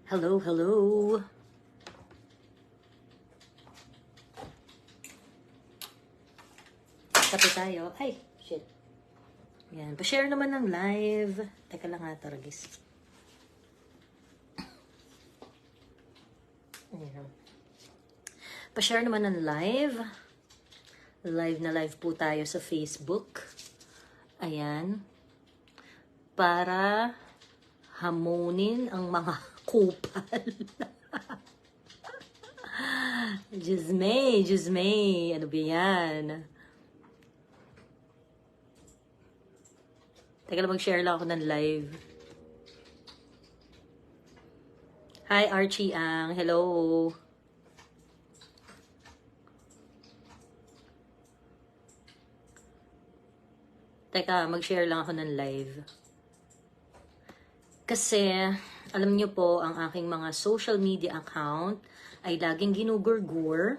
Hello, hello. Kape tayo. Ay, shit. Yan. Pa-share naman ng live. Teka lang ha, Taragis. Ayan. Pa-share naman ng live. Live na live po tayo sa Facebook. Ayan. Para hamunin ang mga kupal. Diyos May. Ano ba yan? Teka lang, mag-share lang ako ng live. Hi, Archie Ang. Hello. Teka, mag-share lang ako ng live. Kasi, alam niyo po, ang aking mga social media account ay laging ginugurgur.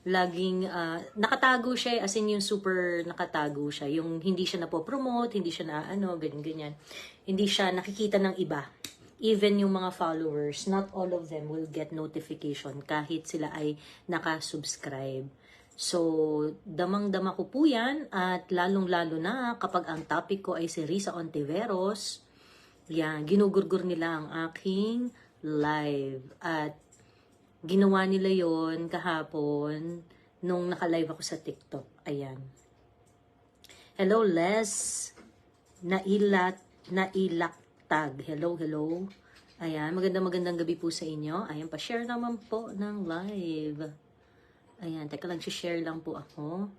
Laging, nakatago siya, as in yung super nakatago siya. Yung hindi siya napopromote, hindi siya na ganyan. Hindi siya nakikita ng iba. Even yung mga followers, not all of them will get notification kahit sila ay nakasubscribe. So, damang-dama ko po yan at lalong-lalo na kapag ang topic ko ay si Risa Ontiveros, yan, ginugurgur nila ang aking live. At ginawa nila yon kahapon nung naka-live ako sa TikTok. Ayan. Hello, Les. Nailaktag. Hello. Ayan, magandang gabi po sa inyo. Ayan, pa-share naman po ng live. Ayan, teka lang, share lang po ako.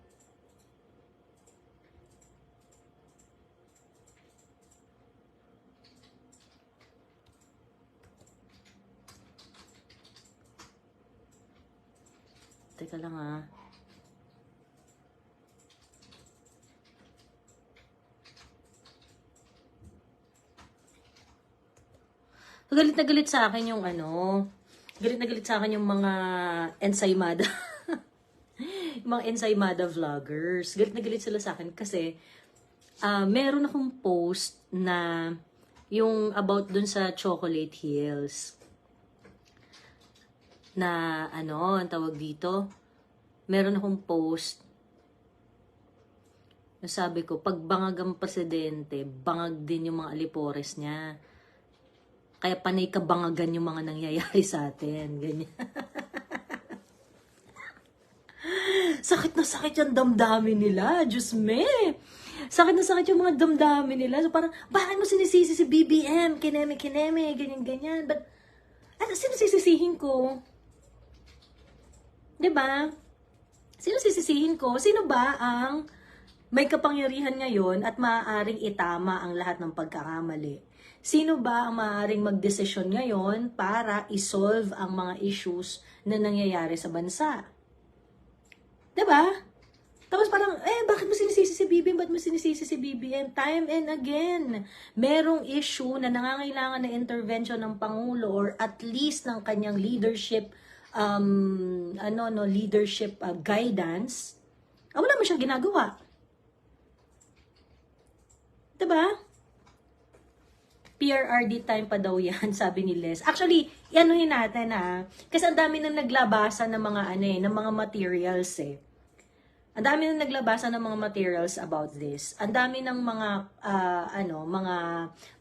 Teka lang ah. Galit na galit sa akin yung galit na galit sa akin yung mga ensaymada. Mga ensaymada vloggers. Galit na galit sila sa akin kasi meron akong post na yung about dun sa Chocolate Hills. Na ang tawag dito, meron akong post na sabi ko, pag bangag ang presidente, bangag din yung mga alipores niya. Kaya panay kabangagan yung mga nangyayari sa atin. Ganyan. Sakit na sakit yung damdamin nila. Diyos me. Sakit na sakit yung mga damdamin nila. So parang, bakit mo sinisisi si BBM? Kineme, ganyan. But, sino sisisihin ko? Diba? Sino sisisihin ko? Sino ba ang may kapangyarihan ngayon at maaaring itama ang lahat ng pagkakamali? Sino ba ang maaaring magdesisyon ngayon para isolve ang mga issues na nangyayari sa bansa? Diba? Tapos parang, bakit mo sinisisi si BBM? Ba't mo sinisisi si BBM? Time and again, merong issue na nangangailangan na intervention ng Pangulo or at least ng kanyang leadership leadership guidance, wala mo siyang ginagawa. Diba? PRRD time pa daw yan, sabi ni Les. Actually, ianuhin natin kasi ang dami nang naglabasan ng mga ng mga materials Ang dami nang naglabasan ng mga materials about this. Ang dami ng mga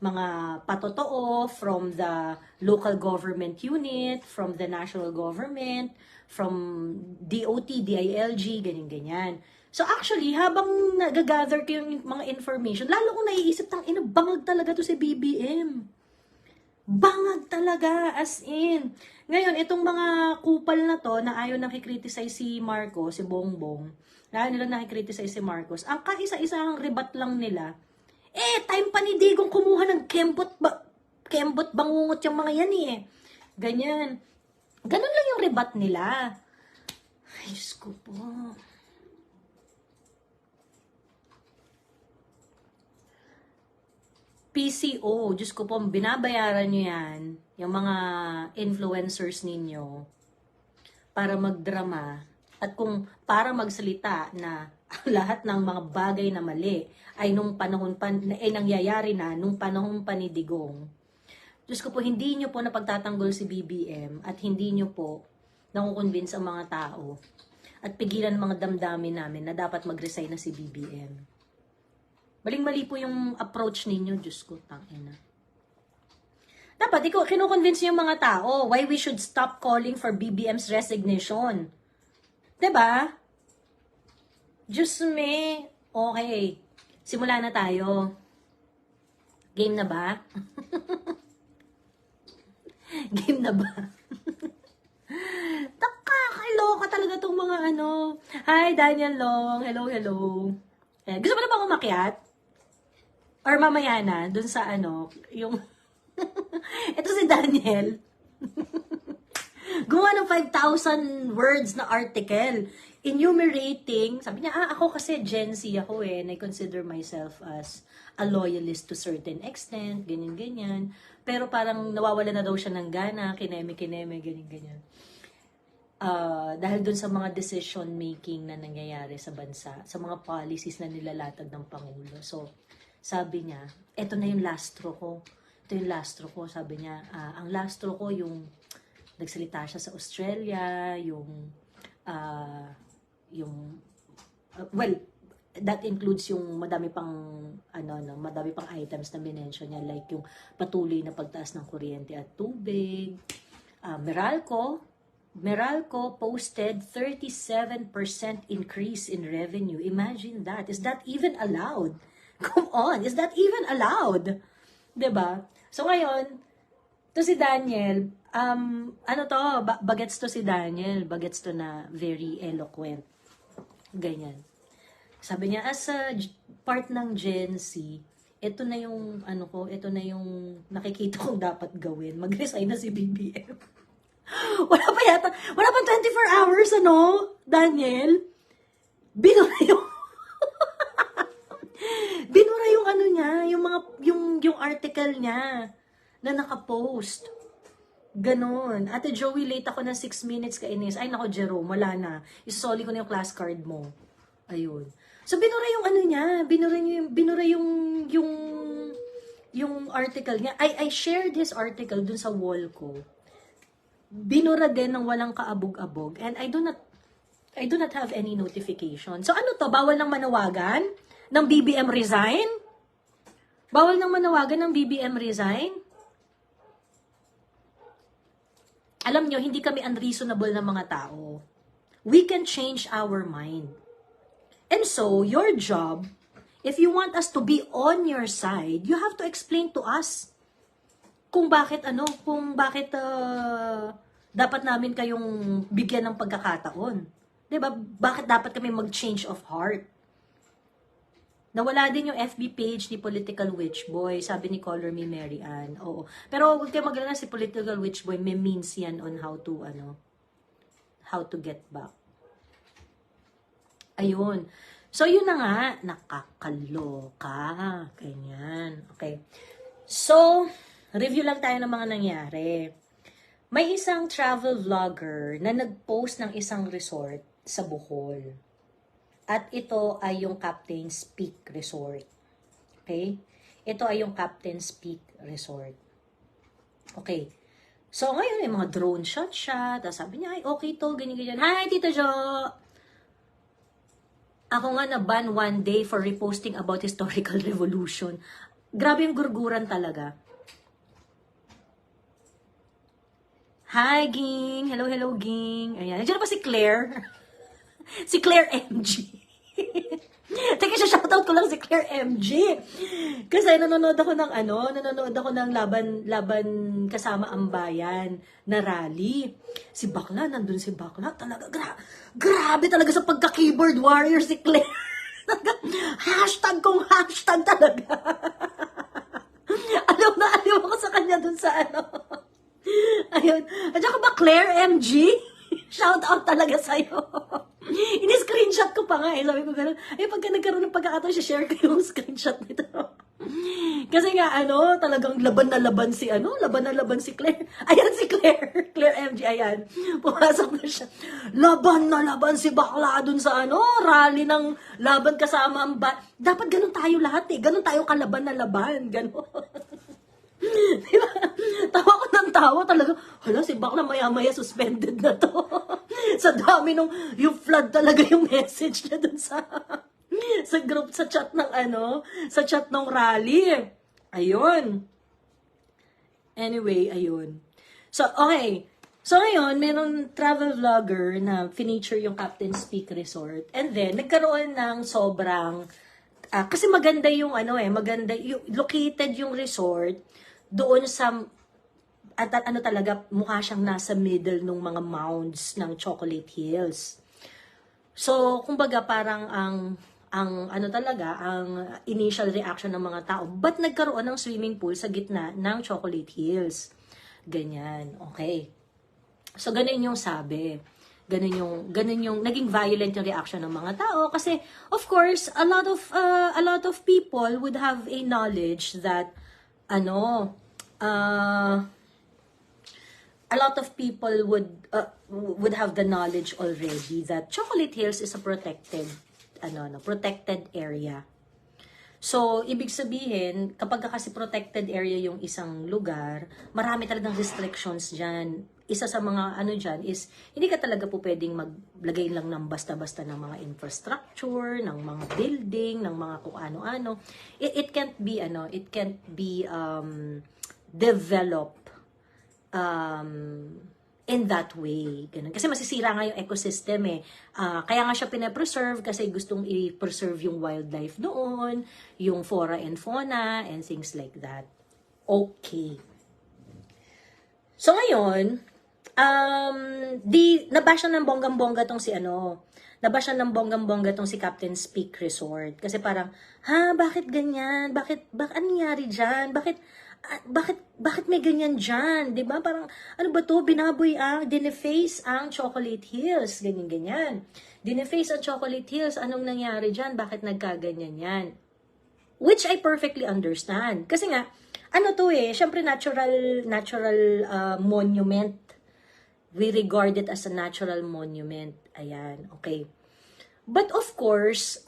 mga patotoo from the local government unit, from the national government, from DOT, DILG, ganyan. So actually, habang nagagather ko yung mga information, lalo kong naiisip, bangag talaga to si BBM. Bangag talaga, as in. Ngayon, itong mga kupal na to, na ayaw nakikriticize si Marcos, si Bongbong, na ayaw nila nakikriticize si Marcos, ang kaisa-isang rebat lang nila, time pa ni Digong kumuha ng kembot bangungot yung mga yan Ganyan. Ganun lang yung rebat nila. Ay, Diyos ko po. PCO, Diyos ko po, binabayaran nyo yan, yung mga influencers ninyo, para magdrama, at kung para magsalita na lahat ng mga bagay na mali ay nung panahon nangyayari na nung panahon pa ni Digong. Diyos ko po, hindi nyo po napagtatanggol si BBM at hindi nyo po nakukonvince ang mga tao at pigilan mga damdamin namin na dapat mag-resign na si BBM. Maling-mali po yung approach ninyo, Diyos ko, tangina. Dapat, kinukonvince yung mga tao why we should stop calling for BBM's resignation. Diba? Diyos me. Okay. Simula na tayo. Game na ba? Game na ba? Nakakaloka talaga tong mga ano. Hi, Daniel Long. Hello, hello. Gusto mo na ba umakyat? Or mamaya na, dun sa ano, yung... Ito si Daniel. Gumawa ng 5,000 words na article enumerating, sabi niya, ako kasi Gen Z ako and I consider myself as a loyalist to certain extent, ganyan-ganyan. Pero parang nawawala na daw siya ng gana, kineme-kineme, ganyan-ganyan. Dahil dun sa mga decision making na nangyayari sa bansa, sa mga policies na nilalatag ng Pangulo. So, sabi niya, eto na yung last straw ko. Ito yung last straw ko, sabi niya. Ang last straw ko, yung nagsalita siya sa Australia, well, that includes yung madami pang madami pang items na minention niya, like yung patuloy na pagtaas ng kuryente at tubig. Meralco posted 37% increase in revenue. Imagine that. Is that even allowed? Come on, is that even allowed? 'Di ba? So ngayon, to si Daniel, bagets to si Daniel, bagets to na very eloquent. Ganyan. Sabi niya, as a part ng Gen Z, ito na yung, ito na yung nakikita kong dapat gawin. Mag-resign na si BBM. wala pa 24 hours, Daniel? Binura yung ano niya, yung article niya na nakapost. Ganon. Ate Joey, late ako ng 6 minutes kainis. Ay, nako, Jerome, wala na. Isosoli ko na yung class card mo. Ayun. So, binura yung ano niya. Binura yung article niya. I shared his article dun sa wall ko. Binura din ng walang kaabog-abog. And I do not have any notification. So, ano to? Bawal nang manawagan ng BBM resign? Bawal nang manawagan ng BBM resign? Alam nyo, hindi kami unreasonable na mga tao. We can change our mind. And so, your job, if you want us to be on your side, you have to explain to us kung bakit dapat namin kayong bigyan ng pagkakataon. 'Di ba? Bakit dapat kami mag-change of heart? Nawala din yung FB page ni Political Witch Boy, sabi ni Color Me Mary Ann. Oo. Pero huwag kayo maglala, si Political Witch Boy, may means yan on how to get back. Ayun. So, yun na nga, nakakaloka. Ganyan. Okay. So, review lang tayo ng mga nangyari. May isang travel vlogger na nag-post ng isang resort sa Bohol. At ito ay yung Captain's Peak Resort. Okay? Ito ay yung Captain's Peak Resort. Okay. So, ngayon, may mga drone shot siya. Tapos sabi niya, ay, okay to, ganyan-ganyan. Hi, Tita Jo! Ako nga na-ban one day for reposting about historical revolution. Grabe yung gurguran talaga. Hi, Ging! Hello, hello, Ging! Ayan. Nandiyan pa si Claire. Si Claire MG. Teka, shoutout ko lang si Claire MG. Kasi nanonood ako ng laban kasama ang bayan na rally. Si Bakla, nandun si Bakla. Talaga, grabe talaga sa pagka-keyboard warrior si Claire. Hashtag kong hashtag talaga. Alam ako sa kanya dun sa Ayun. At saka ba, Claire MG? Shout out talaga sa'yo. Ini-screenshot ko pa nga Sabi ko gano'n, pagka nagkaroon ng pagkakataon, share ko yung screenshot nito. Kasi nga, talagang laban na laban si Claire. Ayan si Claire. Claire MG, ayan. Pumasok na siya. Laban na laban si Bakla dun sa rally ng laban kasama ang Dapat ganun tayo lahat Ganun tayo kalaban na laban. Ganun. Diba? tawa talaga. Hala, si bakla maya-maya suspended na to. Sa dami nung, yung flood talaga yung message niya dun sa group, sa chat ng sa chat ng rally. Ayun. Anyway, ayun. So, okay. So, ngayon, meron travel vlogger na feature yung Captain's Peak Resort. And then, nagkaroon ng sobrang, kasi maganda yung, maganda, yung, located yung resort doon sa, at talaga, mukha siyang nasa middle ng mga mounds ng Chocolate Hills. So, kumbaga, parang ang initial reaction ng mga tao, ba't nagkaroon ng swimming pool sa gitna ng Chocolate Hills? Ganyan, okay. So, ganun yung sabi. Ganun yung naging violent yung reaction ng mga tao kasi, of course, a lot of people would have a knowledge that, a lot of people would have the knowledge already that Chocolate Hills is a protected area. So, ibig sabihin, kapag kasi protected area yung isang lugar, marami talagang restrictions dyan. Isa sa mga dyan is, hindi ka talaga po pwedeng maglagay lang ng basta-basta ng mga infrastructure, ng mga building, ng mga kung ano-ano. It can't be developed in that way. Ganun. Kasi masisira nga yung ecosystem eh. Kaya nga siya pinapreserve kasi gustong i-preserve yung wildlife doon, yung flora and fauna, and things like that. Okay. So ngayon, nabasya ng bonggang-bongga tong nabasya ng bonggang-bongga tong si Captain's Peak Resort. Kasi parang, bakit ganyan? Bakit ano nangyari dyan? Bakit may ganyan dyan? Diba? Parang, ano ba to? Binaboy dineface ang Chocolate Hills. Ganyan-ganyan. Dineface ang Chocolate Hills. Anong nangyari dyan? Bakit nagkaganyan yan? Which I perfectly understand. Kasi nga, syempre natural monument. We regard it as a natural monument. Ayan, okay. But of course,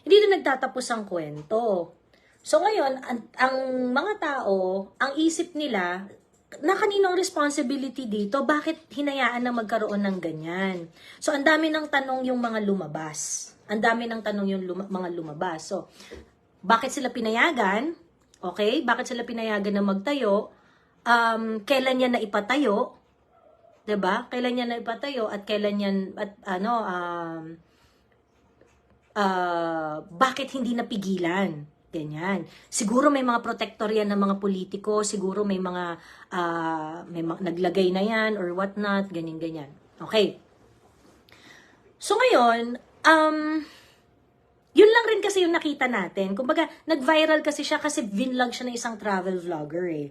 hindi na nagtatapos ang kwento. So ngayon, ang mga tao, ang isip nila, na kaninong responsibility dito, bakit hinayaan na magkaroon ng ganyan? So ang dami ng tanong yung mga lumabas. Mga lumabas. So, bakit sila pinayagan? Okay? Bakit sila pinayagan na magtayo? Kailan yan na ipatayo? 'Di ba? Kailan yan na ipatayo at kailan yan bakit hindi napigilan? Ganyan. Siguro may mga protector yan ng mga politiko, siguro may mga naglagay na yan or what not, ganyan. Okay. So ngayon, yun lang rin kasi yung nakita natin. Kumbaga, nag-viral kasi siya kasi vinlog siya ng isang travel vlogger eh.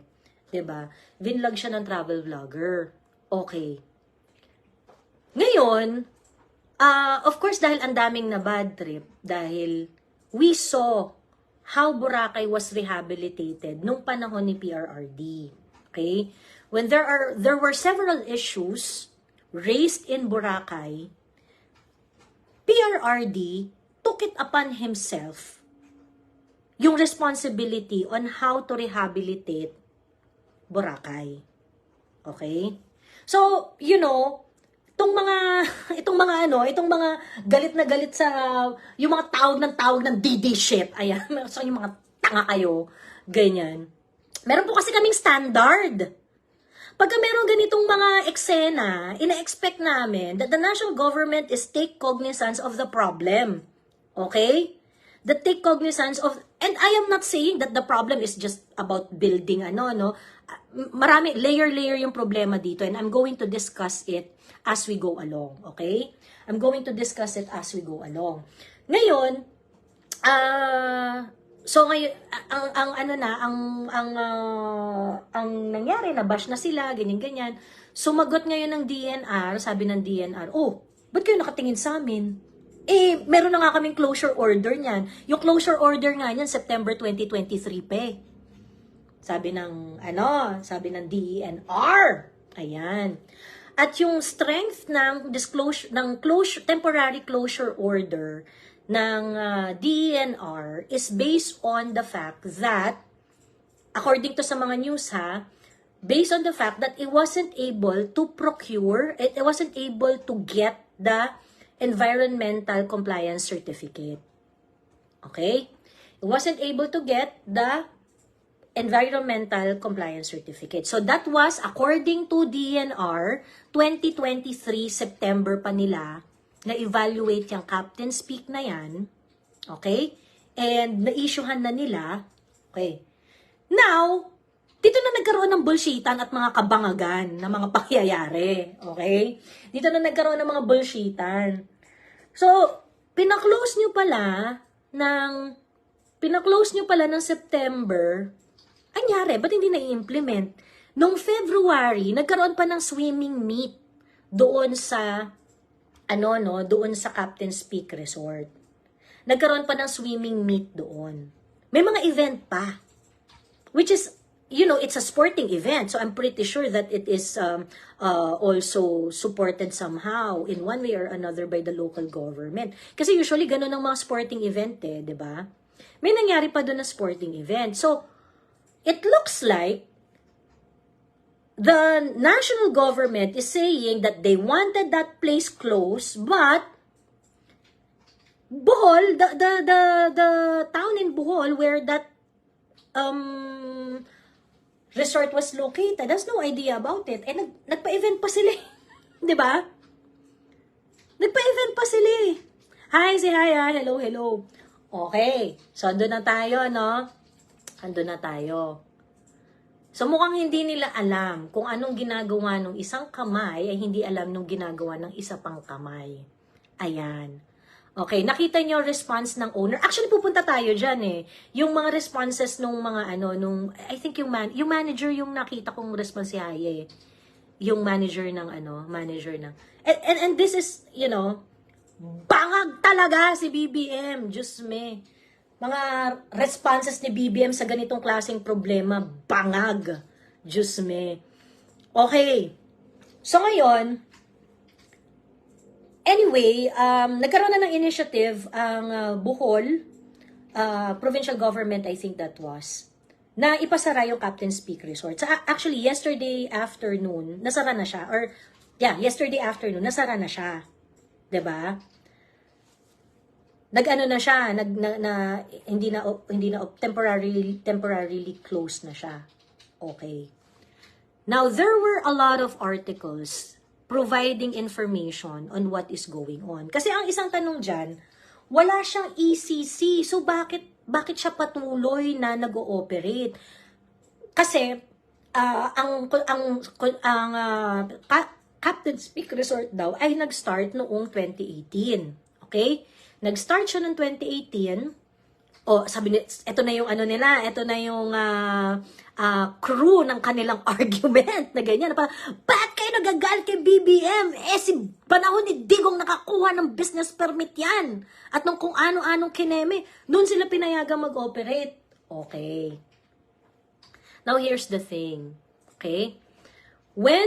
'Di ba? Vinlog siya ng travel vlogger. Okay. Ngayon, of course, dahil ang daming na bad trip, dahil we saw how Boracay was rehabilitated nung panahon ni PRRD. Okay? When there were several issues raised in Boracay, PRRD took it upon himself yung responsibility on how to rehabilitate Boracay. Okay? So, itong mga galit na galit sa, yung mga tawag ng DD shit, ayan, so yung mga tanga kayo, ganyan. Meron po kasi kaming standard. Pagka meron ganitong mga eksena, ina-expect namin that the national government is take cognizance of the problem. Okay? That take cognizance of, and I am not saying that the problem is just about building, marami, layer yung problema dito, and I'm going to discuss it as we go along, okay? I'm going to discuss it as we go along. Ngayon, so ngayon, ang nangyari, nabash na sila, ganyan. Sumagot ngayon ng DNR, sabi ng DNR, ba't kayo nakatingin sa amin? Meron na nga kaming closure order niyan. Yung closure order nga niyan, September 2023 pa. Sabi ng DENR. Ayan. At yung strength ng temporary closure order ng DENR is based on the fact that according to sa mga news ha, based on the fact that it wasn't able to procure, it wasn't able to get the environmental compliance certificate. Okay? It wasn't able to get the environmental compliance certificate. So that was, according to DNR, 2023 September pa nila na-evaluate yung Captain's Peak na yan. Okay? And na-issuehan na nila. Okay. Now, dito na nagkaroon ng bullshitan at mga kabangagan na mga pangyayari. Okay? Dito na nagkaroon ng mga bullshitan. So, pinaklose nyo pala ng September. Anyari, ba't hindi na-i-implement? Noong February, nagkaroon pa ng swimming meet doon sa doon sa Captain's Peak Resort. Nagkaroon pa ng swimming meet doon. May mga event pa. Which is, it's a sporting event. So I'm pretty sure that it is also supported somehow in one way or another by the local government. Kasi usually ganun ang mga sporting event di ba? May nangyari pa doon na sporting event. So, it looks like the national government is saying that they wanted that place closed, but Bohol, the town in Bohol where that resort was located, has no idea about it. Eh, nagpa-event pa sila. Di ba? Nagpa-event pa sila. Hi, say hi, ha. Hello, hello. Okay. So, andun na tayo, no? Andun na tayo. So, mukhang hindi nila alam kung anong ginagawa ng isang kamay ay hindi alam nung ginagawa ng isa pang kamay. Ayan. Okay, nakita niyo response ng owner. Actually, pupunta tayo dyan Yung mga responses nung mga I think yung manager yung nakita kong response si Haye. Yung manager ng And this is, bangag talaga si BBM. Diyos me. Mga responses ni BBM sa ganitong klaseng problema, bangag. Diyos me. Okay. So ngayon, anyway, nagkaroon na ng initiative ang Bohol, provincial government, I think that was, na ipasara yung Captain's Peak Resort. So actually, yesterday afternoon, nasara na siya. Yesterday afternoon, nasara na siya. 'Di ba? Nag-ano na siya, hindi na temporarily closed na siya. Okay. Now, there were a lot of articles providing information on what is going on. Kasi ang isang tanong dyan, wala siyang ECC. So, bakit siya patuloy na nag-ooperate? Kasi, Captain's Peak Resort daw ay nag-start noong 2018. Okay? Nag-start siya noong 2018. Sabi niya, ito na yung ito na yung crew ng kanilang argument na ganyan. Bakit kayo nagagalit kay BBM? Si panahon ni Digong nakakuha ng business permit yan. At nung kung ano-anong kineme, doon sila pinayagang mag-operate. Okay. Now, here's the thing. Okay? When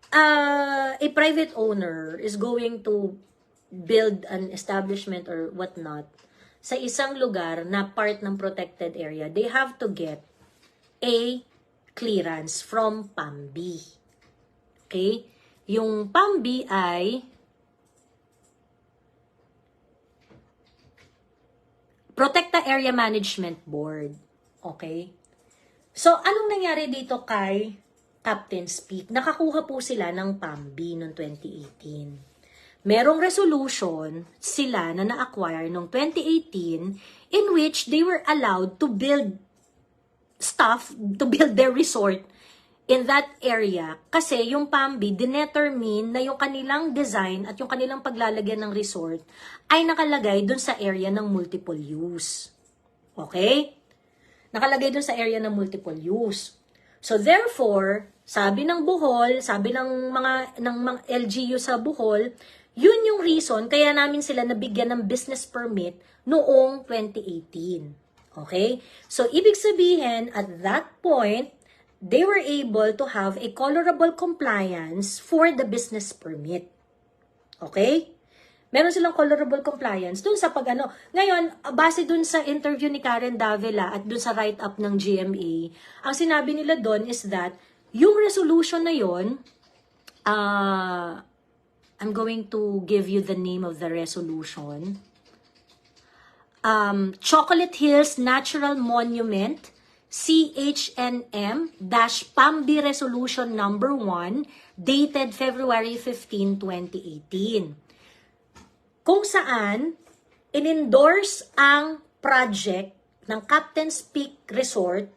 a private owner is going to build an establishment or whatnot, sa isang lugar na part ng protected area, they have to get a clearance from PAMBI. Okay? Yung PAMBI ay Protected Area Management Board. Okay? So, anong nangyari dito kay Captain's Peak? Nakakuha po sila ng PAMBI noong 2018. Merong resolution sila na na-acquire noong 2018 in which they were allowed to build their resort in that area. Kasi yung PAMBI, dinetermine na yung kanilang design at yung kanilang paglalagyan ng resort ay nakalagay dun sa area ng multiple use. Okay? Nakalagay dun sa area ng multiple use. So therefore, sabi ng Bohol, sabi ng mga LGU sa Bohol, yun yung reason kaya namin sila nabigyan ng business permit noong 2018. Okay? So, ibig sabihin, at that point, they were able to have a colorable compliance for the business permit. Okay? Meron silang colorable compliance dun sa pag-ano. Ngayon, base dun sa interview ni Karen Davila at dun sa write-up ng GMA, ang sinabi nila dun is that yung resolution na yon, I'm going to give you the name of the resolution. Chocolate Hills Natural Monument, CHNM-PAMBI Resolution Number 1, dated February 15, 2018. Kung saan, in-endorse ang project ng Captain's Peak Resort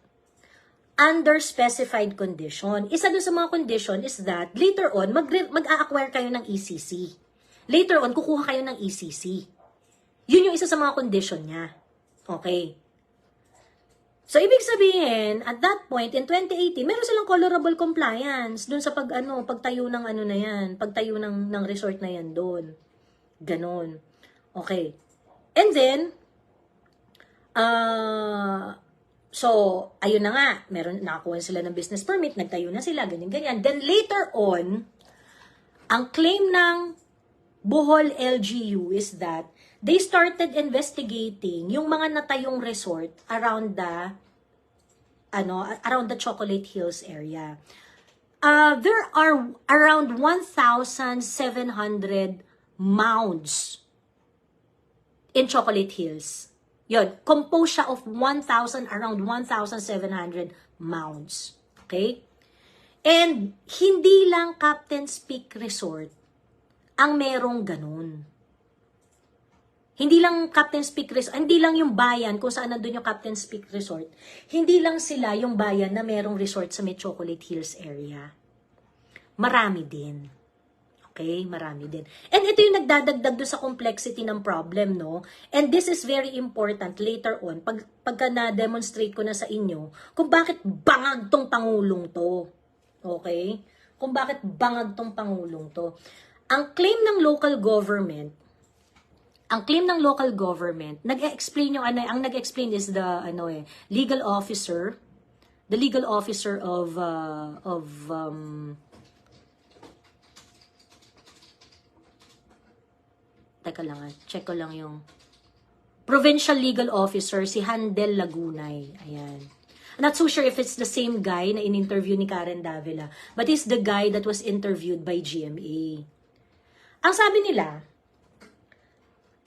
under specified condition. Isa doon sa mga condition is that later on, mag-a-acquire kayo ng ECC. Later on, kukuha kayo ng ECC. Yun yung isa sa mga condition niya. Okay. So, ibig sabihin, at that point, in 2018, meron silang colorable compliance doon sa pagtayo ng ano na yan, pagtayo ng resort na yan doon. Ganon. Okay. And then, so, ayun na nga, nakakuha sila ng business permit, nagtayo na sila, ganyan-ganyan. Then later on, ang claim ng Bohol LGU is that they started investigating yung mga natayong resort around the Chocolate Hills area. There are around 1,700 mounds in Chocolate Hills. Yun, composed siya of around 1,700 mounds. Okay? And hindi lang Captain's Peak Resort ang merong ganun. Hindi lang Captain's Peak Resort, hindi lang yung bayan kung saan nandun yung Captain's Peak Resort. Hindi lang sila yung bayan na merong resort sa may Chocolate Hills area. Marami din. Okay? Marami din. And ito yung nagdadagdag doon sa complexity ng problem, no? And this is very important later on, pagka na-demonstrate ko na sa inyo, kung bakit bangag tong Pangulong to. Okay? Kung bakit bangag tong Pangulong to. Ang claim ng local government, nag-explain yung ang nag-explain is the legal officer of teka lang, check ko lang yung provincial legal officer, si Handel Lagunay. Ayan. I'm not so sure if it's the same guy na in-interview ni Karen Davila, but it's the guy that was interviewed by GMA. Ang sabi nila,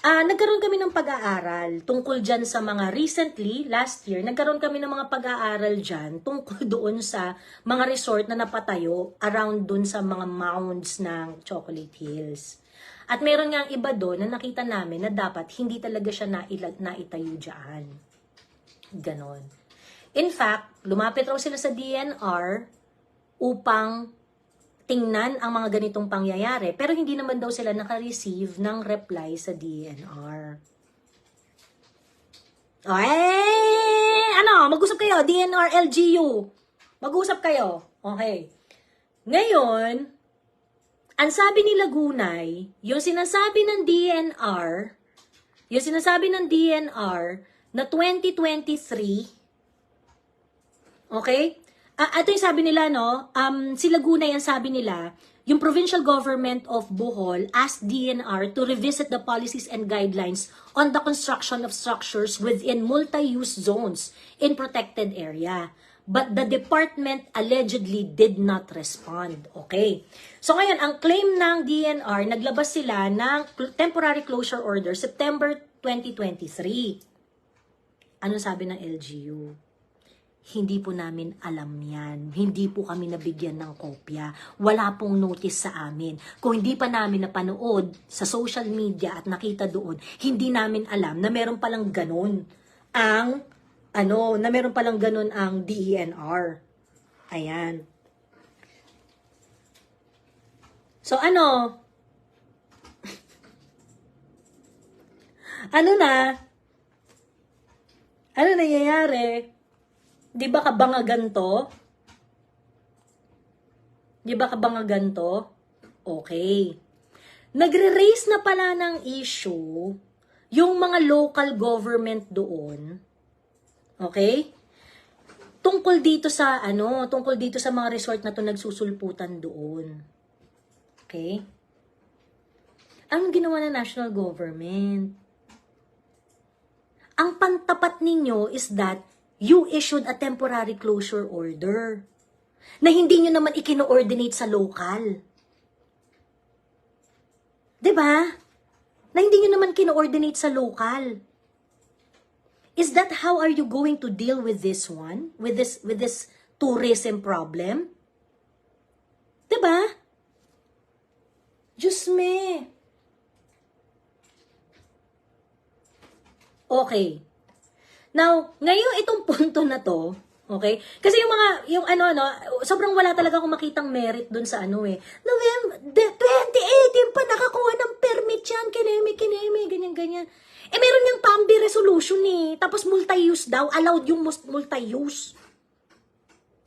nagkaroon kami ng pag-aaral tungkol dyan sa mga recently, last year, nagkaroon kami ng mga pag-aaral dyan tungkol doon sa mga resort na napatayo around doon sa mga mounds ng Chocolate Hills. At meron nga ang iba doon na nakita namin na dapat hindi talaga siya naitayo dyan. Ganon. In fact, lumapit raw sila sa DNR upang tingnan ang mga ganitong pangyayari, pero hindi naman daw sila naka-receive ng reply sa DNR. Mag-usap kayo, DNR, LGU. Mag-usap kayo. Okay. Ngayon, ang sabi ni Lagunay, yung sinasabi ng DNR na 2023, okay? Ito yung sabi nila, no? Si Lagunay, ang sabi nila, yung provincial government of Bohol asked DNR to revisit the policies and guidelines on the construction of structures within multi-use zones in protected area. But the department allegedly did not respond. Okay. So ngayon, ang claim ng DNR, naglabas sila ng temporary closure order September 2023. Anong sabi ng LGU? Hindi po namin alam yan. Hindi po kami nabigyan ng kopya. Wala pong notice sa amin. Kung hindi pa namin napanood sa social media at nakita doon, hindi namin alam na meron palang ganun ang DENR. Ayan. So, ano nangyayari? Di ba kabangagan to? Okay. Nagre-raise na pala ng issue yung mga local government doon. Okay? Tungkol dito sa mga resort na to nagsusulputan doon. Okay? Anong ginawa ng national government? Ang pantapat ninyo is that you issued a temporary closure order na hindi nyo naman ikino-ordinate sa local. 'Di ba? Na hindi nyo naman kino-ordinate sa local. Is that how are you going to deal with this one? With this tourism problem? 'Di ba? Diyos me. Okay. Now, ngayon itong punto na to, okay? Kasi yung sobrang wala talaga akong makitang merit dun sa November 2018 pa nakakuha ng permit yan, kineme, ganyan. Eh, meron yung PAMBI resolution tapos multi-use daw, allowed yung multi-use.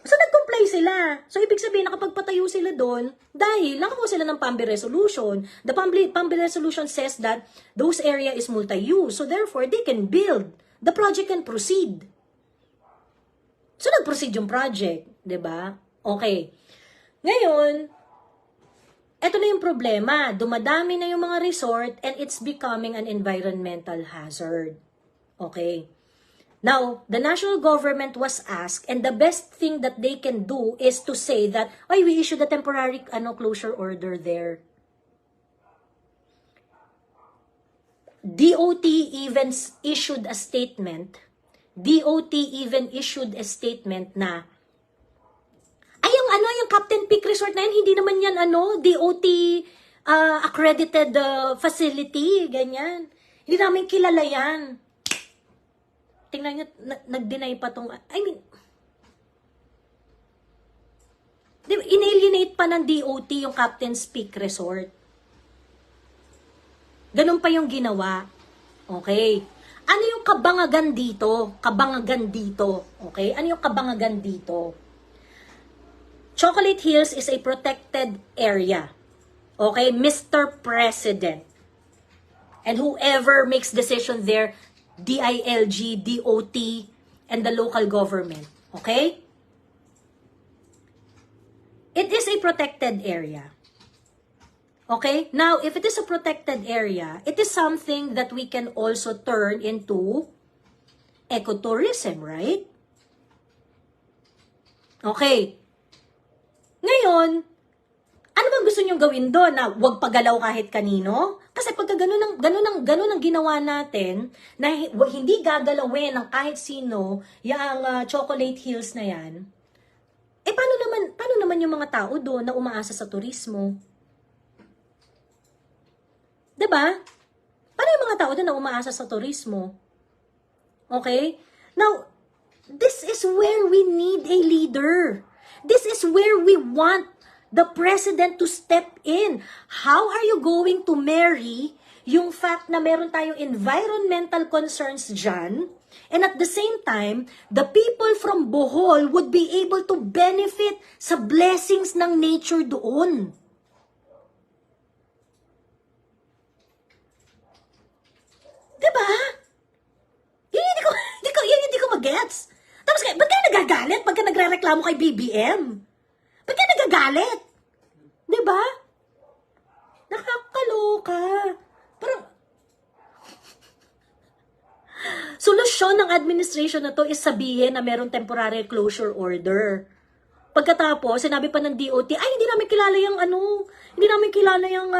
So, nag-comply sila. So, ibig sabihin, nakapagpatayo sila doon dahil nakakuha sila ng PAMBI resolution. The PAMBI resolution says that those area is multi-use. So, therefore, they can build. The project can proceed. So, nag-proceed yung project. 'Di ba? Okay. Ngayon, eto na yung problema. Dumadami na yung mga resort and it's becoming an environmental hazard. Okay. Now, the national government was asked, and the best thing that they can do is to say that, we issued a temporary closure order there. DOT even issued a statement. DOT even issued a statement na, yung Captain Peak Resort na yan, hindi naman yan, DOT accredited facility, ganyan. Hindi namin kilala yan. Tingnan nyo, nag-deny pa tong, inalienate pa ng DOT yung Captain's Peak Resort. Ganun pa yung ginawa. Okay. Ano yung kabangagan dito? Okay? Ano yung kabangagan dito? Chocolate Hills is a protected area. Okay? Mr. President. And whoever makes decision there, DILG, DOT, and the local government. Okay? It is a protected area. Okay? Now, if it is a protected area, it is something that we can also turn into ecotourism, right? Okay. Ngayon, ano bang gusto nyong gawin doon? Na huwag pagalaw kahit kanino? Kasi pagka ganun ang ginawa natin, na hindi gagalawin ng kahit sino, yung Chocolate Hills na yan, paano naman yung mga tao doon na umaasa sa turismo? Diba? Paano yung mga tao doon na umaasa sa turismo? Okay? Now, this is where we need a leader. This is where we want the president to step in. How are you going to marry yung fact na meron tayong environmental concerns dyan, and at the same time, the people from Bohol would be able to benefit sa blessings ng nature doon? Diba? Yun hindi ko magets. Tapos, ba't kayo nagagalit pagka nagre-reklamo kay BBM? Ba't kayo nagagalit? Diba? Nakakaloka. Parang, solusyon ng administration na to is sabihin na meron temporary closure order. Pagkatapos, sinabi pa ng DOT, hindi namin kilala yung hindi namin kilala yung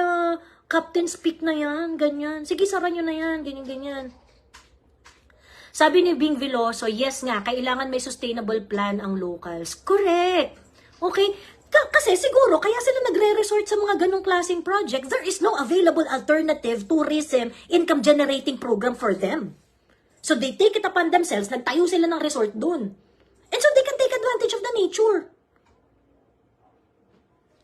Captain's Peak na yan, ganyan. Sige, sara nyo na yan, ganyan. Sabi ni Bing Veloso, yes nga, kailangan may sustainable plan ang locals. Correct. Okay? Kasi siguro, kaya sila nagre-resort sa mga ganong klaseng projects. There is no available alternative tourism income generating program for them. So they take it upon themselves, nagtayo sila ng resort dun. And so they can take advantage of the nature.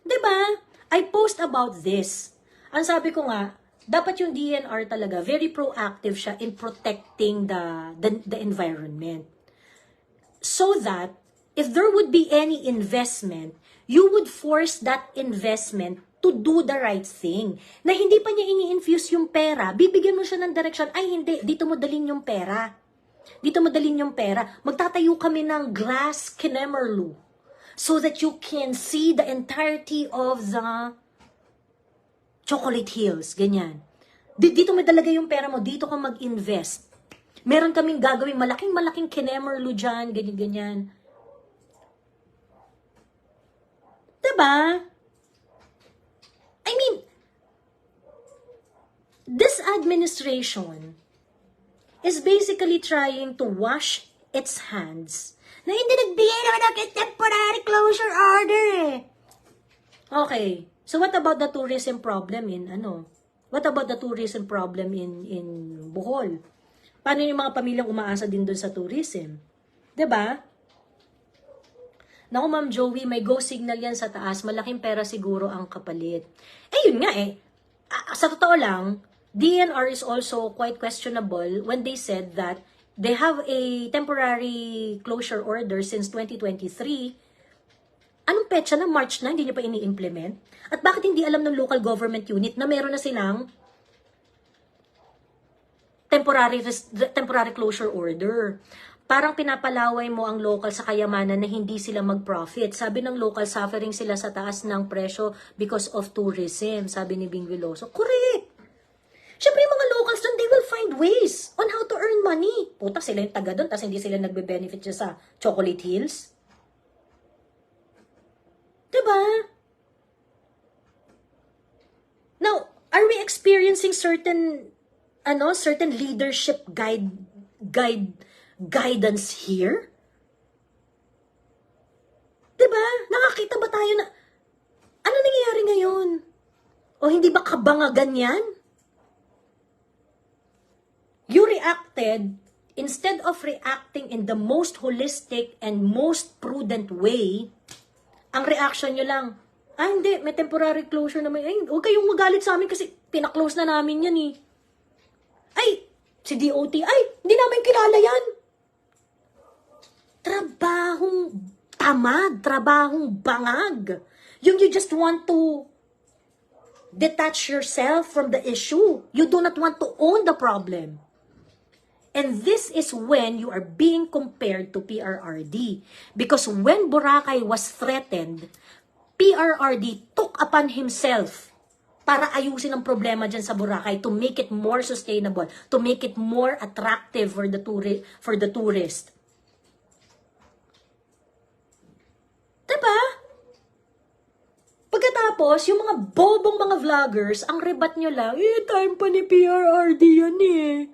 Diba? I post about this. Ang sabi ko nga, dapat yung DNR talaga, very proactive siya in protecting the environment. So that, if there would be any investment, you would force that investment to do the right thing. Na hindi pa niya ini-infuse yung pera, bibigyan mo siya ng direction, hindi, dito mo dalhin yung pera. Dito mo dalhin yung pera. Magtatayo kami ng glass Kinemerlu so that you can see the entirety of the Chocolate Hills, ganyan. Dito mo talaga yung pera mo, dito ka mag-invest. Meron kaming gagawing malaking kinemerlu dyan, ganyan-ganyan. Diba? I mean, this administration is basically trying to wash its hands na hindi nagbigay naman ng temporary closure order eh. Okay, so what about the tourism problem in What about the tourism problem in Bohol? Paano yung mga pamilyang umaasa din doon sa tourism? 'Di ba? Naku, Ma'am Joey, may go signal yan sa taas. Malaking pera siguro ang kapalit. Yun nga eh. Sa totoo lang, DNR is also quite questionable when they said that they have a temporary closure order since 2023. Anong petsa na? March na, hindi niyo pa ini-implement? At bakit hindi alam ng local government unit na meron na silang temporary closure order? Parang pinapalaway mo ang local sa kayamanan na hindi sila mag-profit. Sabi ng local, suffering sila sa taas ng presyo because of tourism, sabi ni Bing Veloso. Correct! Siyempre yung mga locals doon, they will find ways on how to earn money. Puta, sila yung taga doon, tapos hindi sila nagbe-benefit sa Chocolate Hills. Diba? Now, are we experiencing certain leadership guidance here? Diba? Nakakita ba tayo na, ano nangyayari ngayon? O hindi ba kabangagan yan? You reacted, instead of reacting in the most holistic and most prudent way, ang reaction nyo lang, hindi, may temporary closure naman. Huwag kayong magalit sa amin kasi pinaklose na namin yan eh. Si DOT, hindi namin kilala yan. Trabahong tamad, trabahong bangag. You just want to detach yourself from the issue. You do not want to own the problem. And this is when you are being compared to PRRD. Because when Boracay was threatened, PRRD took upon himself para ayusin ang problema dyan sa Boracay, to make it more sustainable, to make it more attractive for the tourist. Diba? Pagkatapos, yung mga bobong mga vloggers, ang rebat nyo lang, time pa ni PRRD yan eh.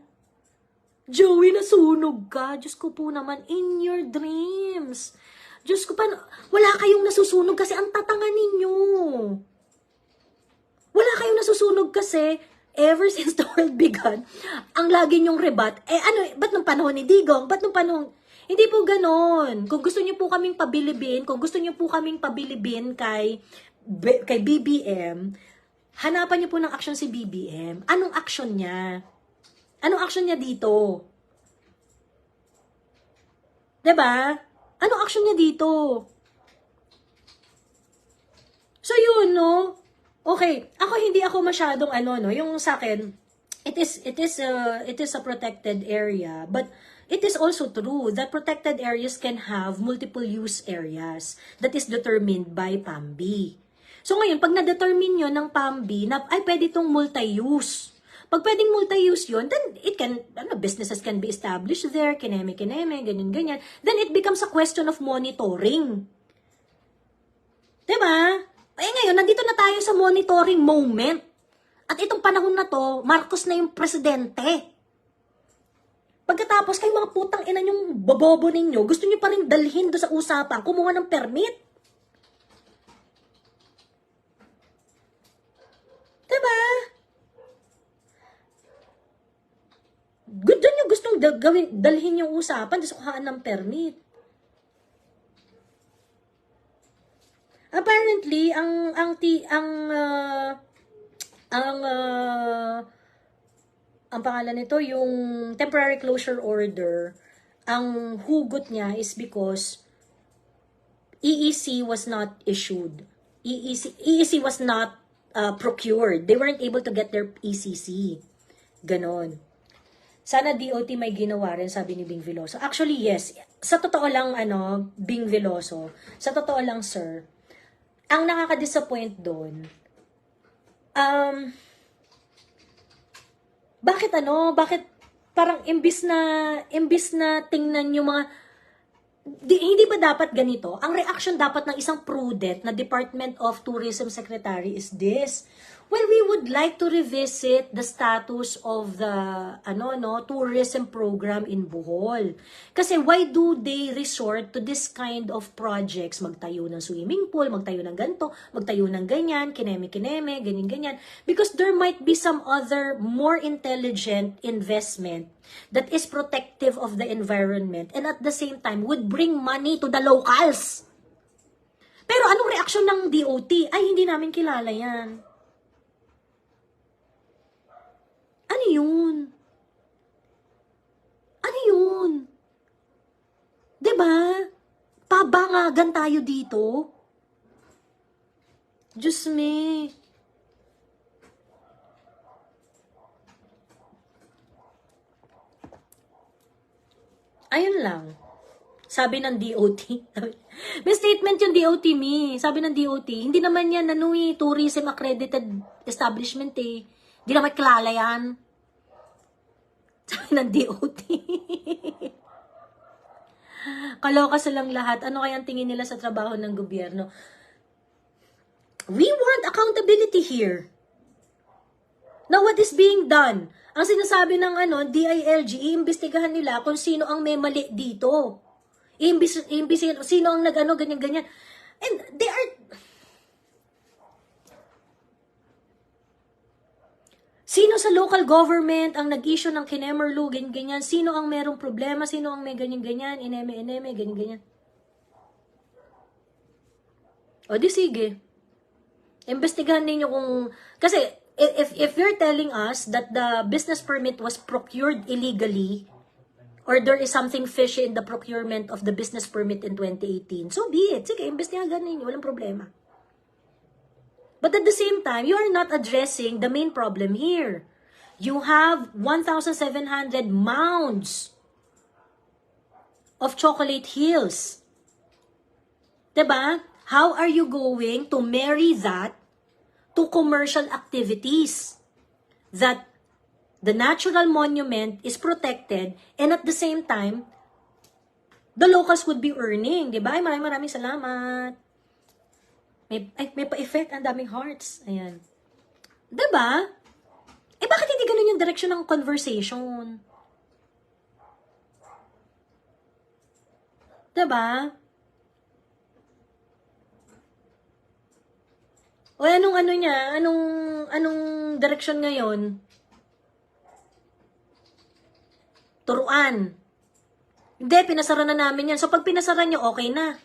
Joey, nasunog ka. Diyos ko po naman, in your dreams. Diyos ko pa, wala kayong nasusunog kasi ang tatanga ninyo. Wala kayong nasusunog kasi, ever since the world began, ang lagi nyong rebat, ba't nung panahon ni Digong? Ba't nung panahon? Hindi po ganon. Kung gusto niyo po kaming pabilibin, kay BBM, hanapan niyo po ng action si BBM. Anong action niya? Anong action niya dito? Diba? Anong action niya dito? So yun, no? Okay, hindi ako masyadong yung sa akin, it is a protected area, but it is also true that protected areas can have multiple use areas that is determined by PAMB. So ngayon, pag na-determine yun ng PAMB na pwede itong multi-use. Pag pwedeng multi-use yun, then it can, businesses can be established there, kineme, ganyan. Then it becomes a question of monitoring. Diba? Ngayon, nandito na tayo sa monitoring moment. At itong panahon na to, Marcos na yung presidente. Pagkatapos, kayo mga putang ina yung bobobo ninyo, gusto nyo pa rin dalhin do sa usapan, kumuha ng permit. Diba? Doon yung gustong dalhin yung usapan, sa kuhaan ng permit. Apparently, ang pangalan nito, yung temporary closure order, ang hugot niya is because EEC was not issued. EEC was not procured. They weren't able to get their ECC. Ganon. Sana DOT may ginawa rin, sabi ni Bing Veloso. Actually, yes. Sa totoo lang, Bing Veloso, sa totoo lang, sir, ang nakaka-disappoint doon, Um, bakit parang imbis na tingnan yung mga, hindi ba dapat ganito? Ang reaction dapat ng isang prudent na Department of Tourism Secretary is this: well, we would like to revisit the status of the tourism program in Bohol. Kasi why do they resort to this kind of projects? Magtayo ng swimming pool, magtayo ng ganito, magtayo ng ganyan, kineme-kineme, ganyan-ganyan. Because there might be some other more intelligent investment that is protective of the environment and at the same time would bring money to the locals. Pero anong reaksyon ng DOT? Ay, hindi namin kilala yan. Ano yun? Ano yun? Diba? Pabangagan tayo dito. Diyos me. Ayun lang. Sabi ng DOT. May statement yung DOT, Sabi ng DOT, hindi naman yan tourism accredited establishment eh. Hindi naman kilala yan. Sabi ng DOT. Kaloka silang lahat. Ano kayang tingin nila sa trabaho ng gobyerno? We want accountability here. Now, what is being done? Ang sinasabi ng DILG, iimbestigahan nila kung sino ang may mali dito. Iimbestigahan sino ang ganyan-ganyan. And they are... Sino sa local government ang nag-issue ng Kinemerlu, ganyan-ganyan? Sino ang merong problema? Sino ang may ganyan-ganyan? Ineme, ganyan-ganyan. O di sige. Imbestigahan ninyo kung... Kasi... If you're telling us that the business permit was procured illegally, or there is something fishy in the procurement of the business permit in 2018, so be it. Sige, imbestigahan ninyo. Walang problema. But at the same time, you are not addressing the main problem here. You have 1,700 mounds of chocolate hills. Diba? How are you going to marry that to commercial activities that the natural monument is protected and at the same time, the locals would be earning. Diba? Ay, maraming salamat. May pa-effect, ang daming hearts. Ayan. Diba? Eh, bakit hindi ganun yung direction ng conversation? Diba? O anong direction ngayon? Turuan. Hindi, pinasara na namin yan. So pag pinasara nyo, okay na.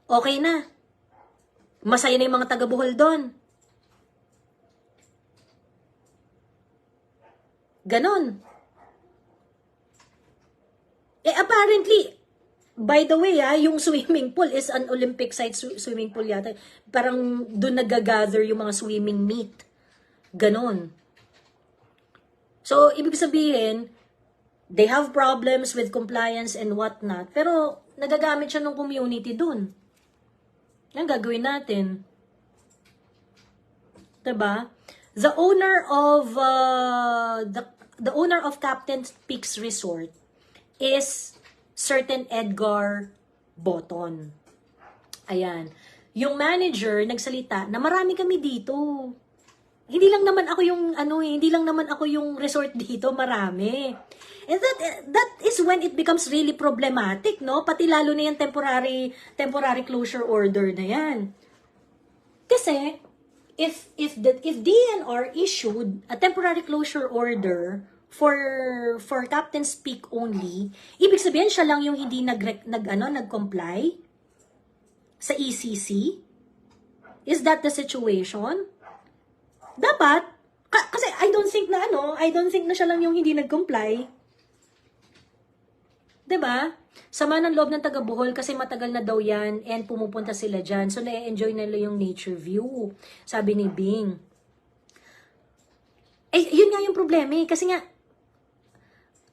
Okay na. Masaya na yung mga taga-Bohol doon. Ganon. Eh apparently, by the way, yung swimming pool is an Olympic site swimming pool yata. Parang doon nag-gather yung mga swimming meet. Ganon. So, ibig sabihin, they have problems with compliance and whatnot. Pero, nagagamit siya ng community doon. Yan gagawin natin. Diba? The owner of Captain Peaks Resort is certain Edgar Boton. Ayan. Yung manager nagsalita na marami kami dito. Hindi lang naman ako yung resort dito, marami. And that is when it becomes really problematic, no? Pati lalo na yung temporary closure order na yan. Kasi if DNR issued a temporary closure order for Captain's Peak only, ibig sabihin siya lang yung hindi nag-comply sa ECC? Is that the situation? Dapat, kasi I don't think na siya lang yung hindi nag-comply. 'Di ba? Sama ng loob ng taga Bohol kasi matagal na daw yan and pumupunta sila dyan. So, na-enjoy nila yung nature view. Sabi ni Bing. Eh, yun nga yung problema eh. Kasi nga,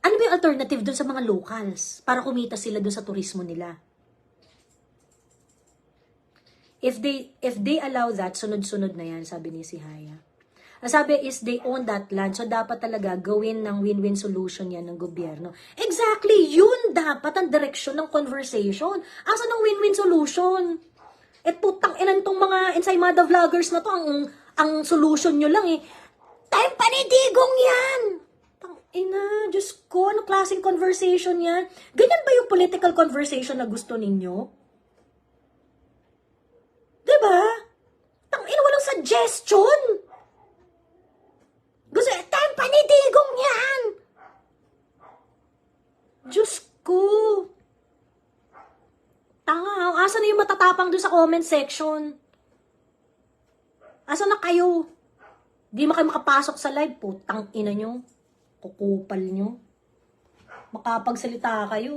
ano ba yung alternative dun sa mga locals para kumita sila dun sa turismo nila? If they allow that, sunod-sunod na yan, sabi ni si Haya. Ang sabi is they own that land. So, dapat talaga gawin ng win-win solution yan ng gobyerno. Exactly! Yun dapat ang direksyon ng conversation. Asa ng win-win solution? Putang inan tong mga ensaymada vloggers na to, ang solution nyo lang time panidigong yan! Tang ina, Diyos ko, ano klaseng conversation yan? Ganyan ba yung political conversation na gusto ninyo? Diba? Tang ina, walang suggestion! Gusto, time panidigong yan! Diyos ko! Tanga, asa na yung matatapang doon sa comment section? Asa na kayo? Di kayo makapasok sa live po. Tang ina nyo. Kukupal nyo. Makapagsalita kayo.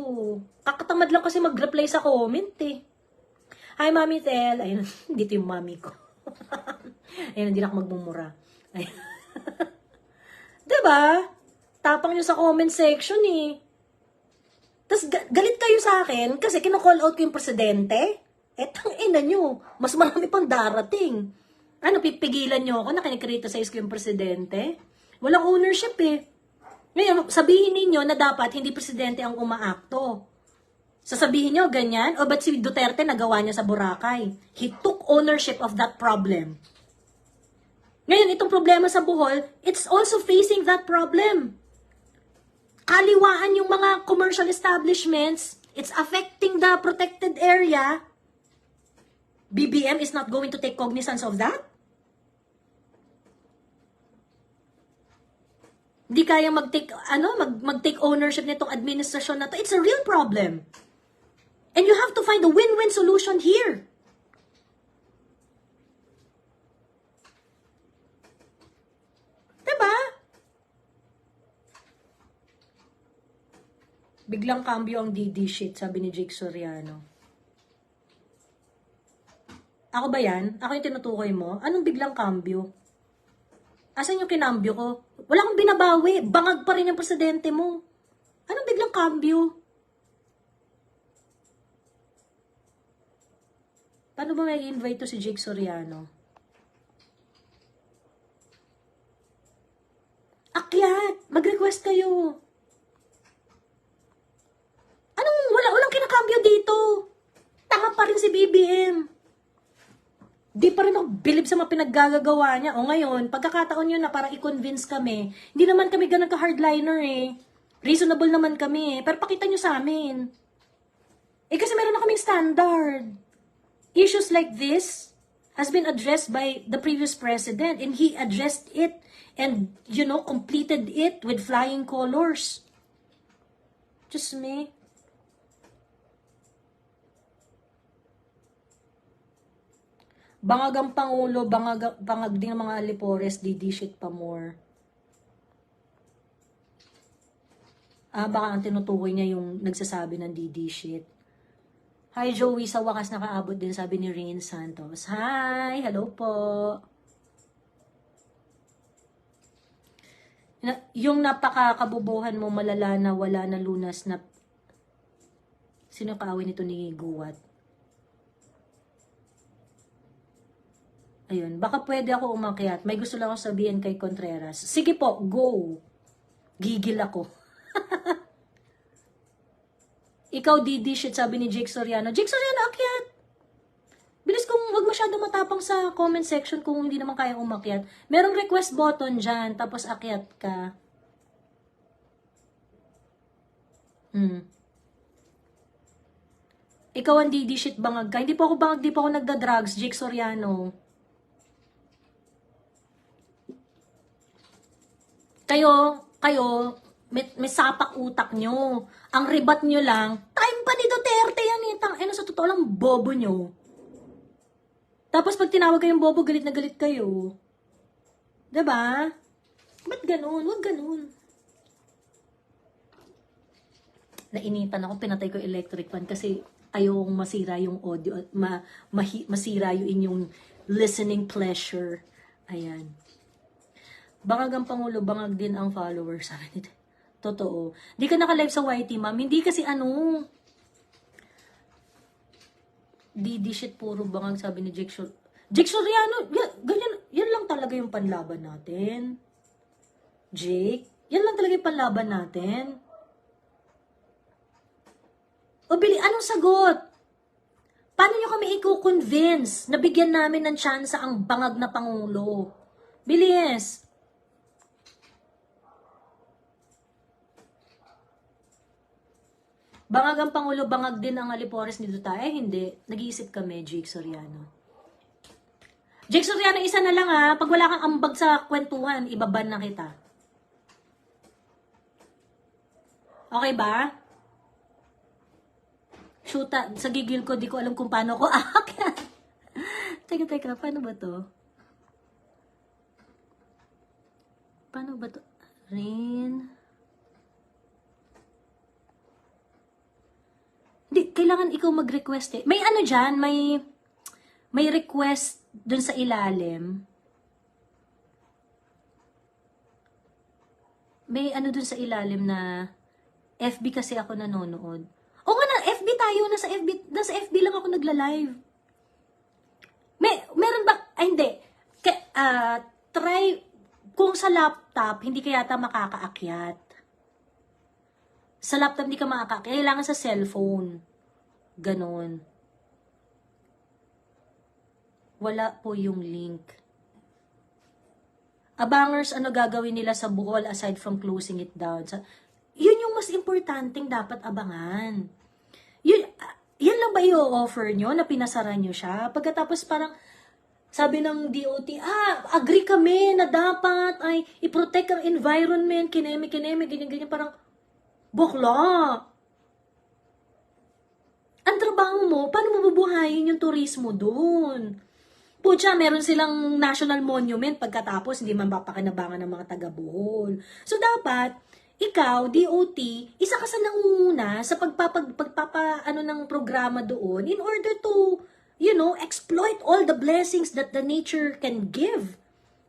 Kakatamad lang kasi mag-reply sa comment Hi, Mami Tel. Ayun, dito yung mami ko. Ayun, hindi na ako magmumura. Ayun. Diba? Tapang nyo sa comment section Tapos galit kayo sa akin kasi kino-call out ko yung presidente. Tang ina nyo. Mas marami pang darating. Ano, pipigilan nyo ako na kinikriticize ko yung presidente? Walang ownership Ngayon, sabihin ninyo na dapat hindi presidente ang umaakto. Sasabihin nyo, ganyan? O ba't si Duterte nagawa niya sa Boracay? He took ownership of that problem. Ngayon, itong problema sa Bohol, it's also facing that problem. Kaliwaan yung mga commercial establishments. It's affecting the protected area. BBM is not going to take cognizance of that? Hindi kaya mag-take ownership nitong administrasyon na to. It's a real problem. And you have to find a win-win solution here. Diba? Biglang cambio ang DD shit, sabi ni Jake Soriano. Ako ba yan? Ako yung tinutukoy mo? Anong biglang cambio? Asan yung kinambyo ko? Wala akong binabawi. Bangag pa rin yung presidente mo. Anong biglang cambio? Paano ba may invite to si Jake Soriano? Akyat! Mag-request kayo. Walang kinakambyo dito. Tanga pa rin si BBM. Di pa rin ako bilib sa mga pinaggagawa niya. O ngayon, pagkakataon yun na para i-convince kami, hindi naman kami ganun ka-hardliner Reasonable naman kami Pero pakita nyo sa amin. Kasi meron na kaming standard. Issues like this has been addressed by the previous president and he addressed it and, completed it with flying colors. Just me. Bangag ang Pangulo, bangag din ang mga Alipores, DD shit pa more. Baka ang tinutukoy niya yung nagsasabi ng DD shit. Hi Joey, sa wakas nakaabot din, sabi ni Rain Santos. Hi, hello po. Yung napakakabubuhan mo malala na wala na lunas na sino kaawin nito ni Guwat? Ayun, baka pwede ako umakyat. May gusto lang ako sabihin kay Contreras. Sige po, go. Gigil ako. Ikaw, DD shit, sabi ni Jake Soriano. Jake Soriano, akyat. Bilis kung wag masyado matapang sa comment section kung hindi naman kayang umakyat. Merong request button dyan, tapos akyat ka. Ikaw ang DD shit, bangag ka. Hindi po ako bangag, di po ako nagda-drugs, Jake Soriano. Kayo, may sapak utak nyo. Ang ribat nyo lang, time pa ni Duterte yan sa totoo lang, bobo nyo. Tapos pag tinawag kayong bobo, galit na galit kayo. Diba? Ba't ganun? Huwag ganun. Nainitan ako, pinatay ko electric fan kasi ayokong masira yung audio, masira yung inyong listening pleasure. Ayan. Bangag ang Pangulo, bangag din ang followers. Totoo. Di ka naka-live sa YT, ma'am. Hindi kasi DD shit, puro bangag, sabi ni Jake Soriano. Ganyan, Yan lang talaga yung panlaban natin. Jake, yan lang talaga yung panlaban natin. O Bili, anong sagot? Paano nyo kami i-convince na bigyan namin ng tsansa ang bangag na Pangulo? Bilis. Bangag ang Pangulo, bangag din ang Alipores ni Duterte. Hindi. Nag-iisip kami, Jake Soriano. Jake Soriano, isa na lang ha. Pag wala kang ambag sa kwentuhan, ibaban na kita. Okay ba? Shoota, sa gigil ko, di ko alam kung paano ko aakyat. Teka, paano ba to? Paano ba to? Rin. Hindi, kailangan ikaw mag-request eh. May ano dyan, may request dun sa ilalim. May ano dun sa ilalim na FB kasi ako nanonood. O nga na, FB tayo. Nasa FB lang ako nagla-live. Meron ba? Ay, hindi. Try, kung sa laptop, hindi ka yata makakaakyat. Sa laptop, hindi ka makakaakyat. Kailangan sa cellphone. Ganon. Wala po yung link. Abangers, ano gagawin nila sa Bohol aside from closing it down? Yun yung mas importanteng dapat abangan. Yan lang ba i-offer nyo na pinasaran nyo siya? Pagkatapos parang sabi ng DOT, agree kami na dapat ay i-protect ang environment, kineme, ganyan, parang bukla. Ang trabaho mo, paano mo bubuhayin yung turismo doon? Pucha, meron silang national monument pagkatapos hindi man papakinabangan ng mga taga-Bohol. So dapat, ikaw, DOT, isa ka sa nangunguna sa ano ng programa doon in order to, exploit all the blessings that the nature can give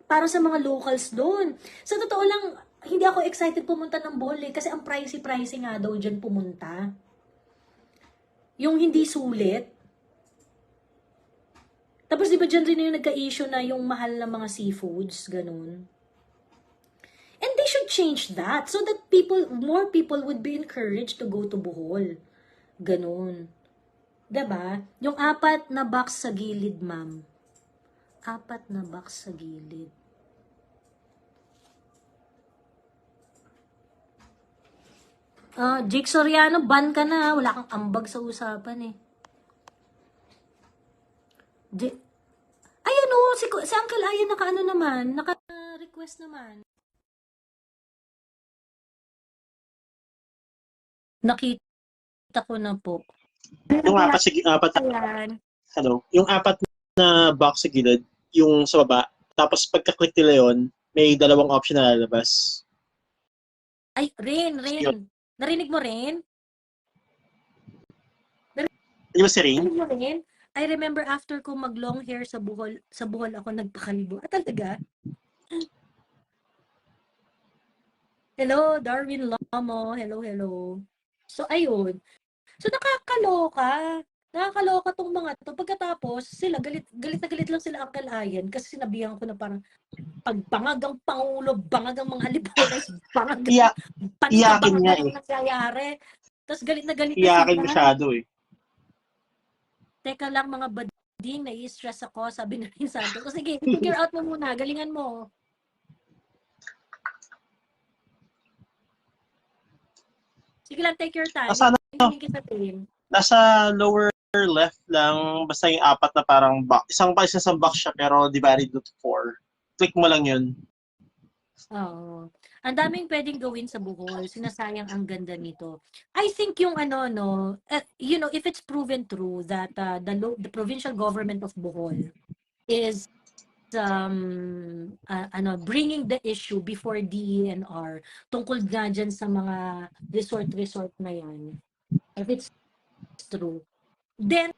para sa mga locals doon. Sa totoo lang, hindi ako excited pumunta ng Bohol kasi ang pricey nga daw dyan pumunta. Yung hindi sulit. Tapos di ba dyan rin yung nagka-issue na yung mahal na mga seafoods, ganun. And they should change that so that more people would be encouraged to go to Bohol. Ganun. Diba? Yung 4 na box sa gilid, ma'am. 4 na box sa gilid. Jake Soriano, ban ka na. Wala kang ambag sa usapan eh. Ayun o, si Uncle Ayan naka-ano naman, naka-request naman. Nakita ko na po. Yung apat Ayan. hello, yung 4 na box sa gilid, yung sa baba, tapos pagka-click nila yun, may 2 option na lalabas. Ay, Rin. Narinig mo rin? Di ba si Ring? Narinig mo rin? I remember after ko mag-long hair sa Bohol ako nagpakalibo. Talaga? Hello, Darwin Lomo. Hello. So, ayun. So, nakakaloka tong mga to. Pagkatapos, sila, galit na galit lang sila Uncle Ayan kasi sinabihan ko na parang pagbangag ang Pangulo, bangag ang mga Alipores, bangag Iyakin niya ang nangyayari. Tapos galit na galit Iyakin sila. masyado eh. Teka lang mga bading, nai-stress ako, sabi na rin Santo. Sige, figure out mo muna, galingan mo. Sige lang, take your time. Nasa lower left lang, basta yung 4 na parang box. Isang box siya pero divided into 4. Click mo lang yun. Oo. Ang daming pwedeng gawin sa Bohol. Sinasayang ang ganda nito. I think yung if it's proven true that the provincial government of Bohol is bringing the issue before DENR tungkol nga dyan sa mga resort na yan. If it's true, then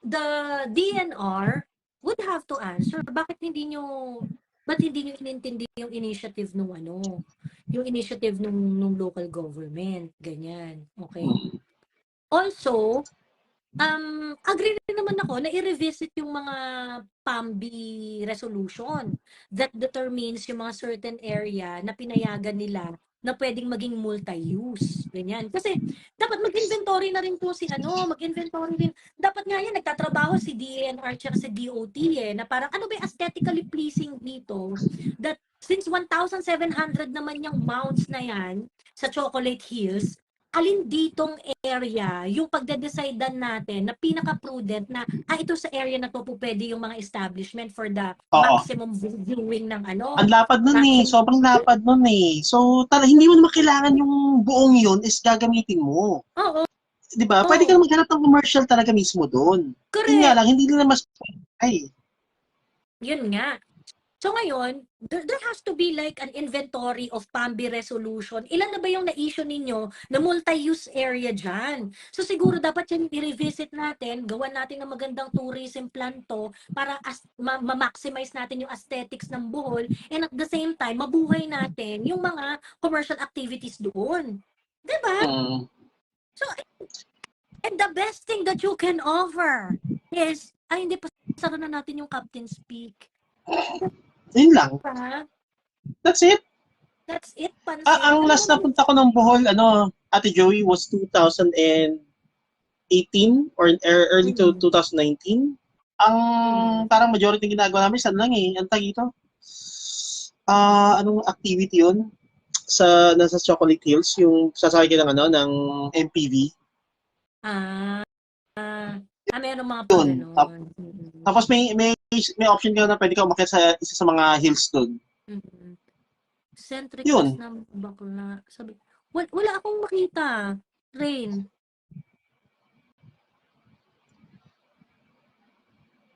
the DNR would have to answer ba't hindi nyo inintindi yung initiative yung initiative nung local government, ganyan. Okay? Also, Agree rin naman ako na i-revisit yung mga PAMBI resolution that determines yung mga certain area na pinayagan nila na pwedeng maging multi-use. Ganyan. Kasi dapat mag-inventory na rin po si mag-inventory rin. Dapat nga yan, nagtatrabaho si DENR at si DOT na parang ano ba yung aesthetically pleasing dito that since 1,700 naman yung mounts na yan sa Chocolate Hills, alin ditong area yung pagde-decidean natin na pinaka-prudent na ito sa area na to po pwede yung mga establishment for the Oo. maximum viewing ng Ang lapad nun eh. maximum. Sobrang lapad nun eh. So, hindi mo naman kailangan yung buong yun is gagamitin mo. Oo, Di ba? Pwede ka maghanap ng commercial talaga mismo doon. Yun nga correct. lang, hindi nila mas ay. Yun nga. So ngayon, there has to be like an inventory of PAMBI resolution. Ilan na ba yung na-issue ninyo na multi-use area dyan? So siguro dapat yan i-revisit natin, gawan natin ng magandang tourism plan to para ma-maximize natin yung aesthetics ng Bohol and at the same time, mabuhay natin yung mga commercial activities doon. Diba? So, and the best thing that you can offer is, hindi pa sara na natin yung Captain's Peak. Yun lang. That's it. That's it, pansin. Ang last na punta ko ng Bohol, Ate Joey, was 2018 or early to 2019. Ang parang majority ng ginagawa namin, saan lang eh, ang tag ito. Anong activity yun? Nasa Chocolate Hills, yung sasakay ka ng MPV. Meron mga pa ganun. Tapos may option ka na pwede ka umakyat sa isa sa mga hills doon. Centric yun. Na bakla. Sabi, wala akong makita. Rain.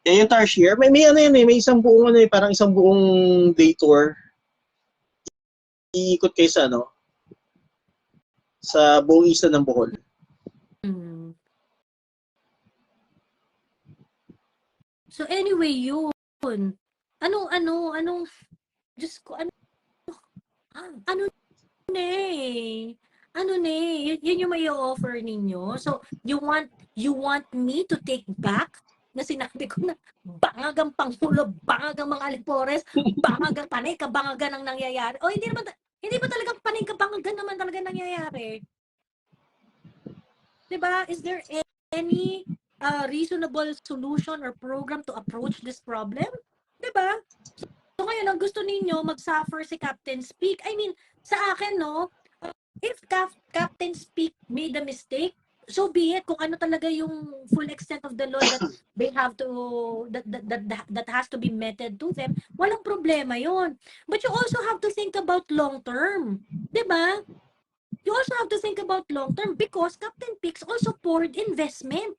Yung Tarsier, may may isang buong parang isang buong day tour. Iikot kayo sa buong isla ng Bohol. So anyway, yun. Anong Diyos ko, ano yun yung may offer ninyo. So, you want me to take back na sinabi ko na bangagang Pangulo, bangagang mga Alipores, bangagang panay kabangagan ang nangyayari. O hindi ba talaga panay kabangagan naman talaga nangyayari? Diba? Is there any reasonable solution or program to approach this problem? Diba? So ngayon, ang gusto ninyo, mag-suffer si Captain's Peak. I mean, sa akin, if Captain's Peak made a mistake, so be it. Kung ano talaga yung full extent of the law that they have to, that has to be meted to them, walang problema yon. But you also have to think about long term. Diba? You also have to think about long term because Captain Peaks also poured investment.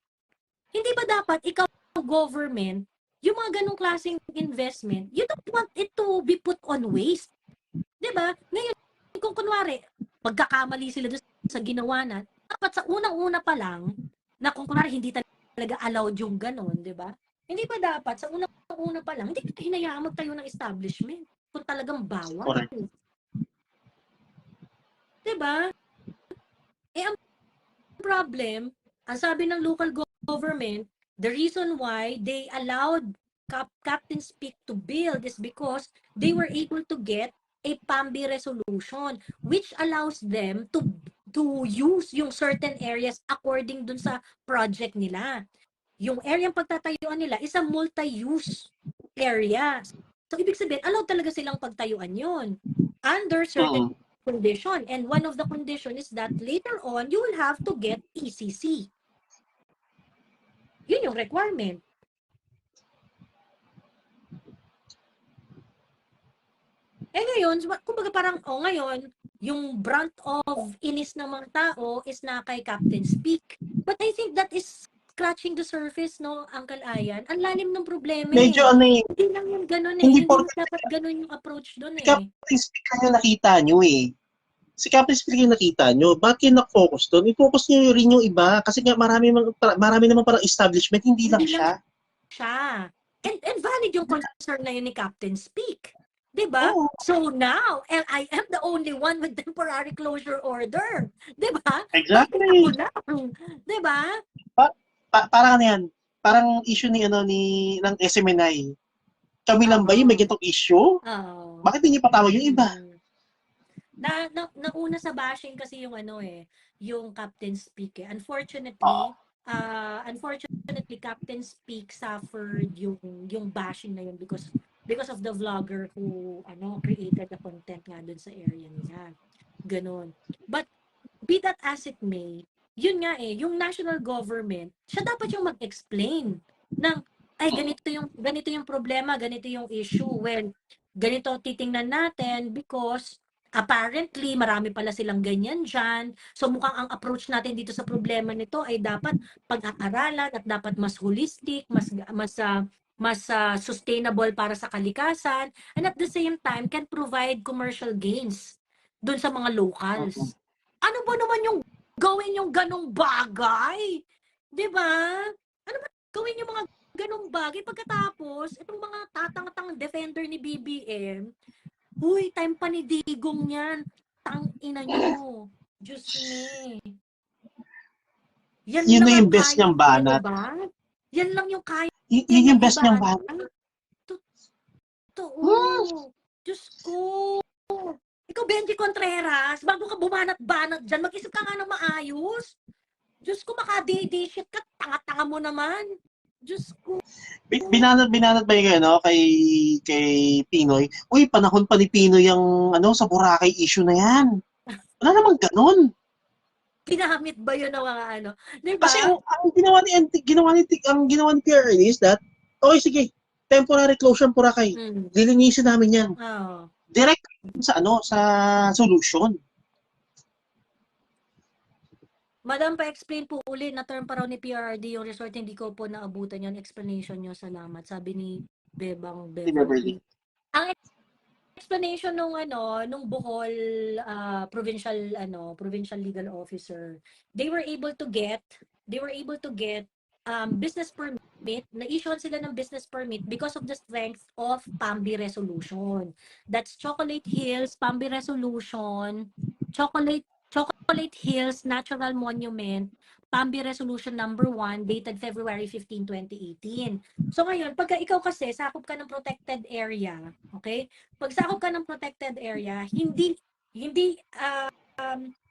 Hindi ba dapat ikaw government, yung mga ganong klaseng investment, you don't want it to be put on waste. Diba? Ngayon, kung kunwari, magkakamali sila doon sa ginawa na, dapat sa unang-una pa lang, na kung kunwari hindi talaga allowed yung ganon, diba? Hindi ba dapat, sa unang-una pa lang, hindi kita hinayaan magtayo ng establishment kung talagang bawal. Correct. Diba? Ang problem, ang sabi ng local government, the reason why they allowed Captain's Peak to build is because they were able to get a PAMBI resolution which allows them to use yung certain areas according dun sa project nila. Yung area pagtatayuan nila is a multi-use area. So, ibig sabihin, allowed talaga silang pagtayuan yun under certain condition. And one of the condition is that later on, you will have to get ECC. Yun yung requirement. Ngayon, kumbaga parang, ngayon, yung brunt of inis ng mga tao is na kay Captain's Peak. But I think that is scratching the surface, no, Uncle Ayan? Ang lalim ng problema Medyo Hindi lang yung ganun Hindi dapat ganun yung approach doon Captain's Peak lang yung nakita nyo Si Captain's Peak yung nakita nyo. Bakit yung na-focus doon? I-focus nyo rin yung iba. Kasi nga marami naman parang establishment. Hindi lang siya. And valid yung concern na yun ni Captain's Peak. Diba? Oh. So now, and I am the only one with temporary closure order. Diba? Exactly. Diba? parang ano yan, parang issue ni ng SMNI. Kami lang ba yung may ganitong issue? Oo. Bakit hindi patawag yung iba? Nauna sa bashing kasi yung yung Captain Speak eh. Oo. Unfortunately, Captain Speak suffered yung bashing na yun because of the vlogger who created the content nga dun sa area niya. Ganon. But be that as it may, yun nga yung national government, siya dapat yung mag-explain ng ay ganito yung problema, ganito yung issue. Well, ganito titingnan natin because apparently marami pala silang ganyan diyan. So mukhang ang approach natin dito sa problema nito ay dapat pag-aaralan at dapat mas holistic, mas sustainable para sa kalikasan, and at the same time can provide commercial gains doon sa mga locals. Ano ba naman yung gawin yung ganong bagay? 'Di ba? Ano ba gawin yung mga ganong bagay pagkatapos itong mga tatang-tang defender ni BBM, huy, time pa ni Digong yan. Tang ina nyo. Diyos me. Yan Yun lang na ang yung best kaya niyang banat. iba. Yan lang yung kaya Yun yung niyang best niyang ibanat. banat. Totoo. Diyos ko. Ikaw, Benji Contreras, bago ka bumanat-banat dyan, mag-isip ka nga ng maayos. Diyos ko, maka-day shit ka, tanga-tanga mo naman. Diyos ko. Binanat ba yung kay Pinoy? Uy, panahon pa ni Pinoy yung sa Boracay issue na yan. Wala namang ganun. Ginamit ba yun ng mga Di ba? Kasi ang ginawa ni PRL is that, okay, sige, temporary closure ng Boracay. Lilinisin namin yan. Oh. Direct sa sa solution. Madam, pa-explain po ulit na term pa raw ni PRRD yung resort, hindi ko po naabutan yung explanation nyo. Salamat. Sabi ni Bebang Beverly. Ang explanation nung Bohol provincial legal officer, they were able to get business permit, na-issuean sila ng business permit because of the strength of PAMBI resolution. That's Chocolate Hills PAMBI resolution, Chocolate Hills Natural Monument, PAMBI Resolution number 1 dated February 15, 2018. So ngayon, pagka ikaw kasi sakop ka ng protected area, okay? Pag sakop ka ng protected area, hindi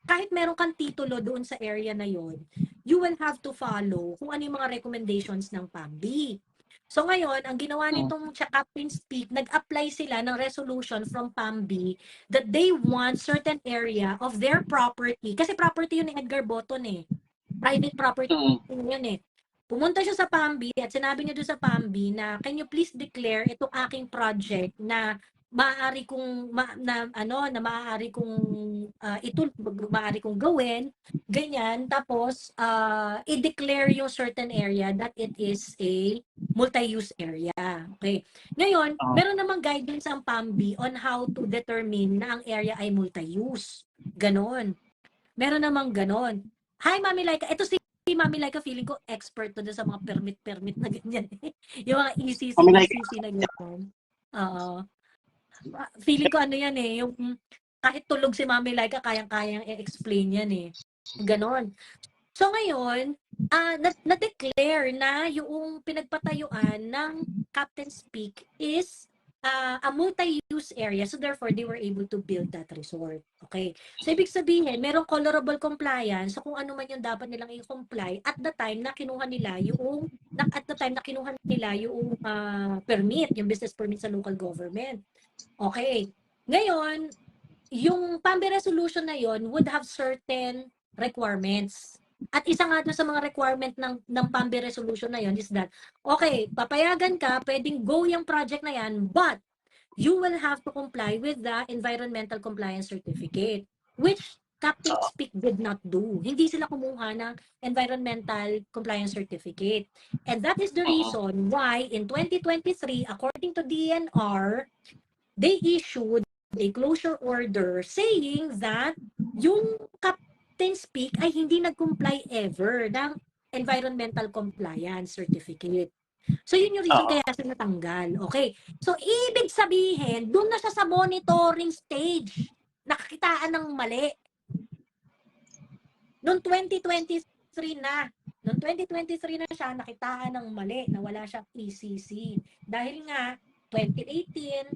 kahit meron kang titulo doon sa area na yon, you will have to follow kung ano yung mga recommendations ng PAMBI. So ngayon, ang ginawa nitong Captain Speak, nag-apply sila ng resolution from PAMBI that they want certain area of their property. Kasi property yun ni Edgar Boton eh. Private property yun eh. Pumunta siya sa PAMBI at sinabi niya doon sa PAMBI na, can you please declare itong aking project na maaari kong maaari kong gawin ganyan, tapos i-declare yung certain area that it is a multi-use area. Okay. Ngayon, meron namang guidance ang PAMBI on how to determine na ang area ay multi-use. Ganon. Meron namang ganon. Hi, Mami Laika. Ito si Mami Laika, feeling ko expert to sa mga permit na ganyan. Yung mga ECC na ganyan. Feeling ko yan eh, yung kahit tulog si Mami Laika, kayang-kayang i-explain yan eh. Ganon. So ngayon, na-declare na yung pinagpatayuan ng Captain Speak is a multi-use area. So therefore, they were able to build that resort. Okay. So ibig sabihin, merong colorable compliance. So kung ano man yung dapat nilang i-comply at the time na kinuha nila yung permit, yung business permit sa local government. Okay. Ngayon, yung PAMBI resolution na yon would have certain requirements. At isa nga doon sa mga requirement ng PAMBI resolution na yon is that, okay, papayagan ka, pwedeng go yung project na yan, but you will have to comply with the environmental compliance certificate, which Captain Speak did not do. Hindi sila kumuha ng environmental compliance certificate. And that is the reason why in 2023, according to DNR, they issued a closure order saying that yung Captain Speak ay hindi nag-comply ever ng environmental compliance certificate. So yun yung reason kaya siya natanggal. Okay. So ibig sabihin, doon na siya sa monitoring stage. Nakakitaan ng mali. Noong 2023 na Noong 2023 na siya, nakitaan ng mali na wala siyang ECC. Dahil nga, 2018,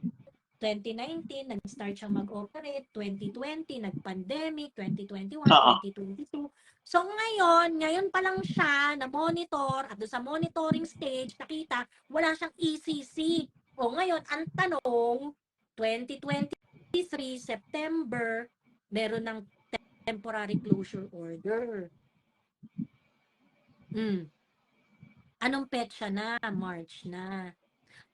2019, nag-start siyang mag-operate, 2020, nag-pandemic, 2021, Oo. 2022. So ngayon pa lang siya na-monitor at doon sa monitoring stage, nakita, wala siyang ECC. O ngayon, ang tanong, 2023, September, meron ng temporary closure order. Anong petsa na? March na.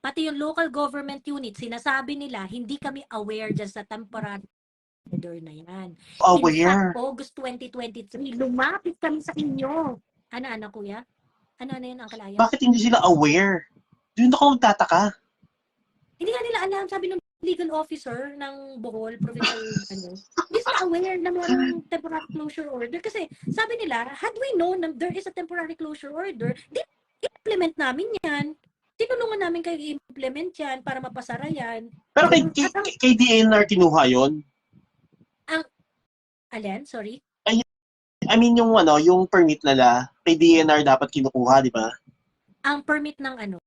Pati yung local government unit, sinasabi nila, hindi kami aware dyan sa temporary order na yan. In fact, Aware. August 2023, lumapit kami sa inyo. Ano, kuya? Ano yun, Uncle Aya? Bakit hindi sila aware? Doon ako magtataka. Hindi nga nila alam, sabi ng legal officer ng Bohol, provincial, hindi sila aware na mayroong temporary closure order. Kasi sabi nila, had we known na there is a temporary closure order, di implement namin yan. Tinulungan namin kayo i-implement yan para mapasara yan. Pero kay DNR kinuha yon. Alin? Sorry? I mean yung yung permit nila, kay DNR dapat kinukuha, di ba? Ang permit ng ano?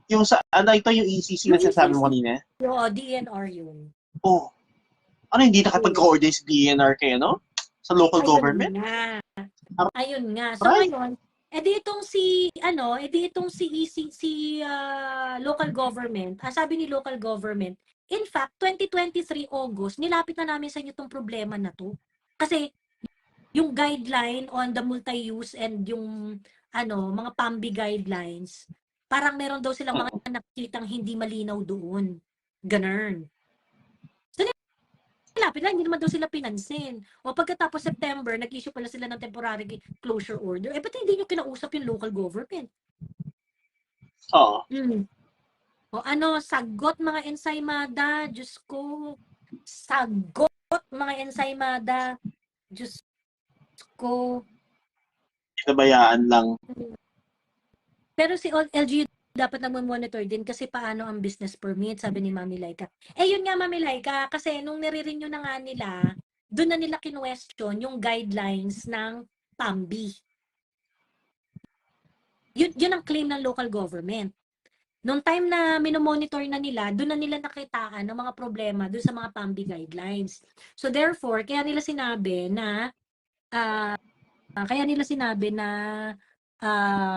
Yung ito yung ECC na sinasabi mo kanina? Oo, DNR yun. Oh. Hindi nakapag-coordinate si DNR kay sa local government? Ayun nga. So ngayon, itong si local government, sabi ni local government, in fact, 2023 August, nilapit na namin sa inyo itong problema na to. Kasi yung guideline on the multi-use and yung mga PAMBI guidelines, parang meron daw silang mga nakikitang hindi malinaw doon. Ganun. So, nilapit lang, hindi naman daw sila pinansin. O pagkatapos September, nag-issue pala sila ng temporary closure order. Ba't hindi nyo kinausap yung local government? Oo. O sagot mga ensaymada, Diyos ko. Sagot mga ensaymada, Diyos ko. Pinabayaan lang. Pero si LGU dapat nagmo-monitor din kasi paano ang business permit, sabi ni Mami Laika. Yun nga, Mami Laika, kasi nung nire-renew na nga nila, doon na nila kinwestiyon yung guidelines ng PAMBI. Yun ang claim ng local government. Noong time na minomonitor na nila, doon na nila nakitaan ng mga problema doon sa mga PAMBI guidelines. So therefore, kaya nila sinabi na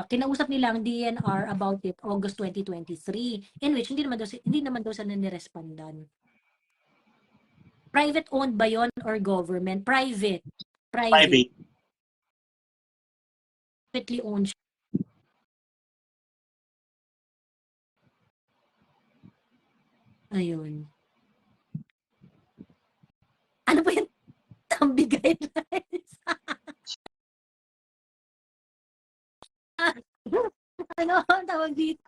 kinausap nila ang DNR about it August 2023, in which hindi naman daw sila nirespondan. Private owned ba yon or government? Private. Privately owned. Ayun. Ano ba yung PAMBI guidelines? Tawag dito?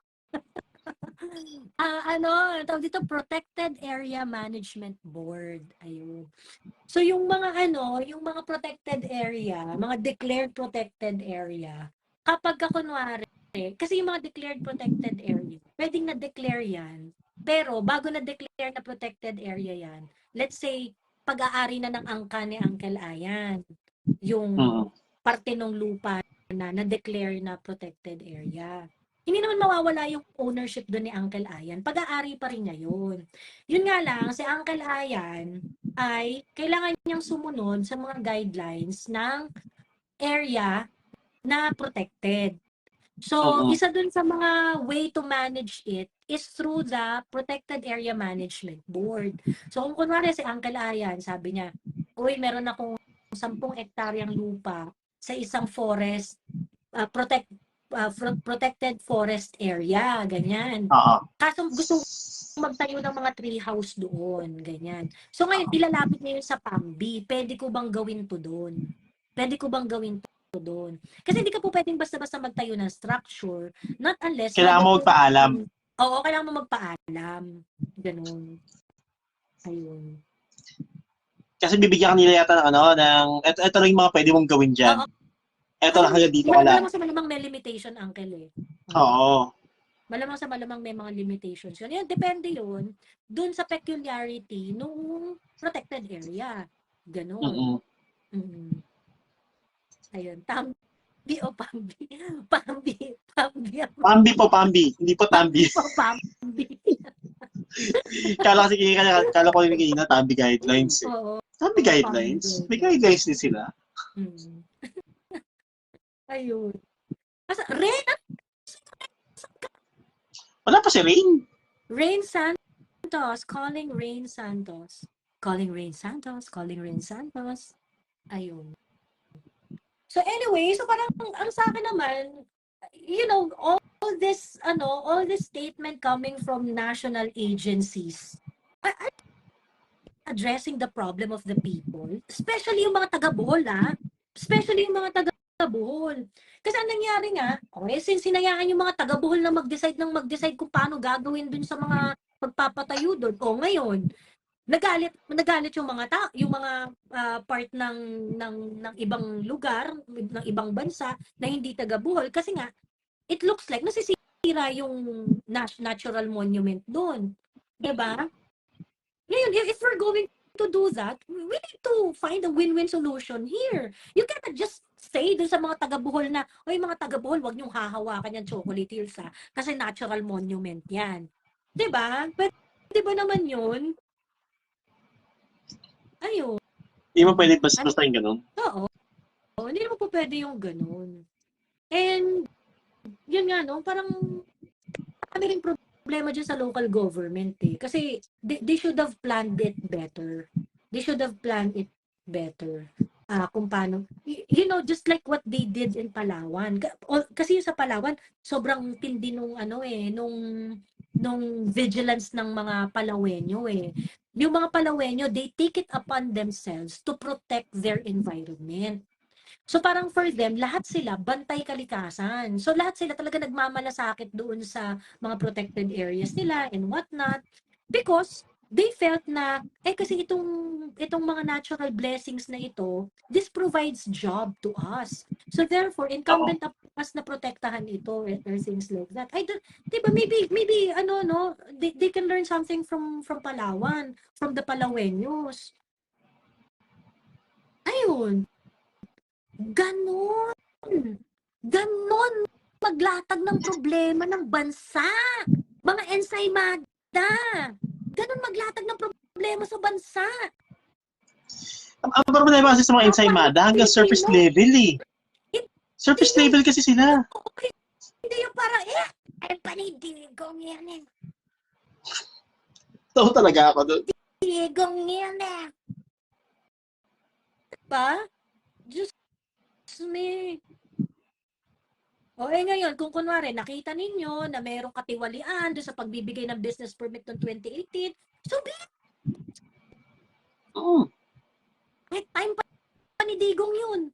Tawag dito, Protected Area Management Board. Ayun. So yung mga protected area, mga declared protected area, kapag kunwari, kasi yung mga declared protected area, pwedeng na-declare yan, pero bago na-declare na protected area yan, let's say, pag-aari na ng angka ni Uncle Ayan, yung parte ng lupa na na-declare na protected area. Hindi naman mawawala yung ownership doon ni Uncle Ayan. Pag-aari pa rin niya yun. Yun nga lang, si Uncle Ayan ay kailangan niyang sumunod sa mga guidelines ng area na protected. So, isa dun sa mga way to manage it is through the Protected Area Management Board. So, kung kunwari si Uncle Ayan, sabi niya, uy, meron akong 10 hektaryang lupa sa isang forest, protected forest area, ganyan. Kaso gusto magtayo ng mga tree house doon, ganyan. So ngayon, ilalapit niya yun sa PAMBI. Pwede ko bang gawin to doon? Pwede ko bang gawin to doon? Kasi hindi ka po pwedeng basta-basta magtayo ng structure, not unless... Kailangan mo magpaalam. Oo, kailangan mo magpaalam. Ganun. Ayun. Kasi bibigyan ka nila yata ng ito lang yung mga pwede mong gawin dyan. Ito lang hanggang dito ka lang. Malamang sa malamang may limitation, Uncle eh. Oo. Malamang sa malamang may mga limitations yun. Yan, depende yun dun sa peculiarity nung protected area. Ganon. Ayun. o Pambi? Pambi. Pambi. Pambi po, Pambi. Hindi po Tambi. Pambi o Pambi. Kala ko rin kanina, Tambi guidelines eh. Oo, Tambi Pambi. guidelines? May guidelines din sila. Hmm. Ayun. Rain, Wala pa si Rain. Rain Santos. Calling Rain Santos. Calling Rain Santos. Calling Rain Santos. Ayun. So anyway, so parang ang sa akin naman, you know, all this statement coming from national agencies are addressing the problem of the people, especially yung mga taga-Bohol, especially yung mga taga-Bohol. Kasi ang nangyari nga, okay, since sinayaan yung mga taga-Bohol na mag-decide kung paano gagawin dun sa mga pagpapatayo doon. O ngayon, nagalit yung mga part ng ibang lugar, ng ibang bansa na hindi taga-Bohol kasi nga it looks like nasisira yung natural monument doon. 'Di ba? Ngayon, if we're going to do that, we need to find a win-win solution here. You cannot just say dun sa mga taga-Bohol na, oy mga taga-Bohol, wag niyong hahawakan yung Chocolate Hills kasi natural monument 'yan. 'Di ba? Pwede ba naman 'yun? Ayun. Hindi mo pwede basta yung ganun. Oo. Hindi naman po pwede yung ganun. And, yun nga, no, parang kami rin problema dyan sa local government eh. Kasi they should have planned it better. They should have planned it better. Kung paano. You know, just like what they did in Palawan. Kasi yung sa Palawan, sobrang tindi nung vigilance ng mga Palawenyo eh. Yung mga Palawenyo, they take it upon themselves to protect their environment. So parang for them, lahat sila bantay kalikasan. So lahat sila talaga nagmamalasakit doon sa mga protected areas nila and whatnot because they felt na kasi itong mga natural blessings na ito, this provides job to us. So therefore, incumbent upon us na protektahan ito or things like that. I don't, diba, maybe they can learn something from Palawan, from the Palaweños. Ayun. Ganon maglatag ng problema ng bansa. Mga ensaymada. Ganon maglatag ng problema sa bansa. Ang problema kasi sa mga ensaymada hanggang surface level eh. Surface level kasi sila. Hindi yung parang, panidigong yan eh. Tao talaga ako doon. Digong yan eh. Diba? Just me. Ngayon, kung kunwari, nakita ninyo na mayroong katiwalian doon sa pagbibigay ng business permit noong 2018, so be it. Time pa ni Digong yun.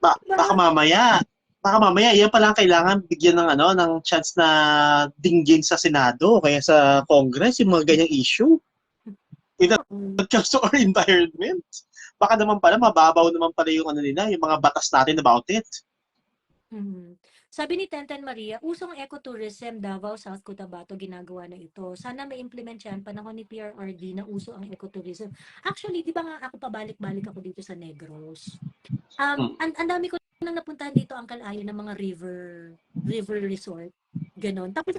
Baka mamaya, yan pala kailangan bigyan ng chance na dinggin sa Senado kaya sa Congress yung mga ganyang issue. Just our environment. Baka naman pala, mababaw naman pala yung nila, yung mga batas natin about it. Sabi ni Tenten Maria, usong ecotourism, Davao, South Cotabato, ginagawa na ito. Sana may implement yan, panahon ni PRRD na uso ang ecotourism. Actually, di ba nga ako pabalik-balik ako dito sa Negros? Ang dami ko nang napuntahan dito ang kalayo ng mga river resort. Ganon. Tapos,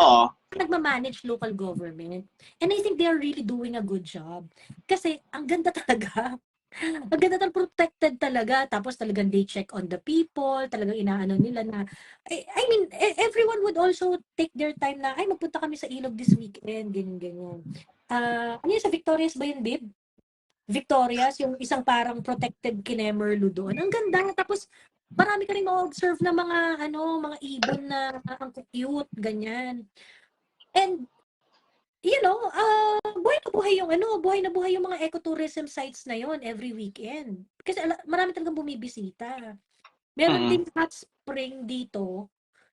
nagmamanage local government. And I think they're really doing a good job. Kasi, ang ganda talaga. Ang ganda talaga, protected talaga. Tapos talagang they check on the people. Talagang inaano nila na, I mean, everyone would also take their time na, magpunta kami sa ilog this weekend. Ganyan. Ano yun, sa Victorias ba yun, babe? Victorias, yung isang parang protected kinemerlu doon. Ang ganda. Tapos, marami ka rin ma-observe na mga ibon na ang cute, ganyan. And, you know, buhay na buhay yung mga ecotourism sites na yon every weekend. Kasi marami talagang bumibisita. Meron din hot spring dito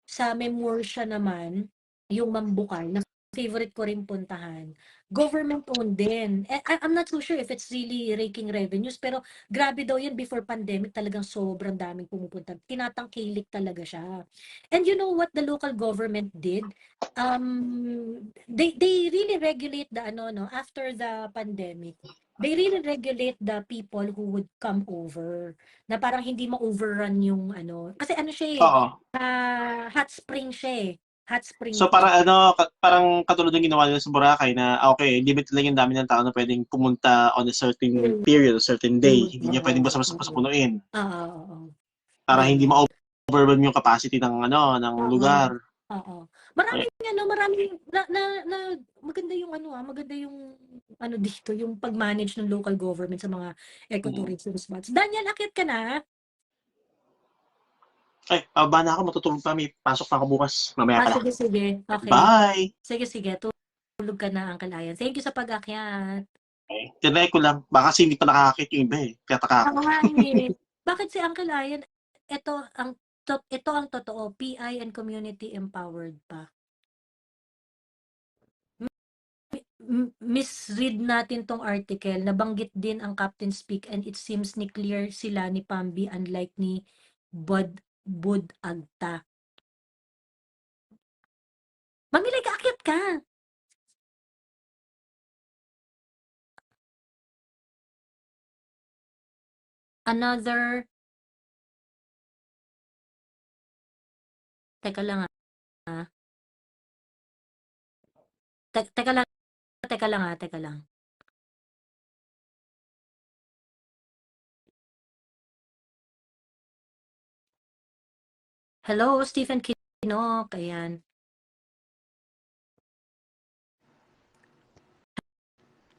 sa Memoria naman, yung Mambukal, na favorite ko rin puntahan. Government-owned din. I'm not so sure if it's really raking revenues, pero grabe daw yun before pandemic, talagang sobrang daming pumupunta. Tinatangkilik talaga siya. And you know what the local government did? They really regulate the after the pandemic. they really regulate the people who would come over. Na parang hindi ma-overrun yung ano. Kasi ano siya eh, Oo. hot spring siya eh. Hot spring So siya. para parang katulad ng ginawa nila sa Boracay na okay, limit lang yung dami ng tao na pwedeng pumunta on a certain Mm, period, a certain day. Hindi niya pwedeng oo, basta-basta oo. punuin Oo. para hindi Ganon. ma-overwhelm yung capacity ng Oo. lugar. Oo. Ay, Maraming maganda yung maganda yung dito, yung pag-manage ng local government sa mga mm. ecotourism spots. Daniel, akit ka na? Ay, pababa na ako, matutulog pa. May pasok pa ako bukas. Mamaya pala. Sige. Okay. Bye! Sige. Tulog ka na, Uncle Ian. Thank you sa pag-akyat. Okay. Tinry ko lang. Baka kasi hindi pa nakakakit yung iba eh. Kaya taka ako. Ako nga Bakit si Uncle Ian, ito ang totoo, PI and community empowered pa. Misread natin tong article, nabanggit din ang Captain Speak and it seems ni clear sila ni Pambi unlike ni Bud Agta. Mamilig, aakyat ka! Another... Teka lang ah. Teka lang. Hello, Stephen Kinok. Ayan.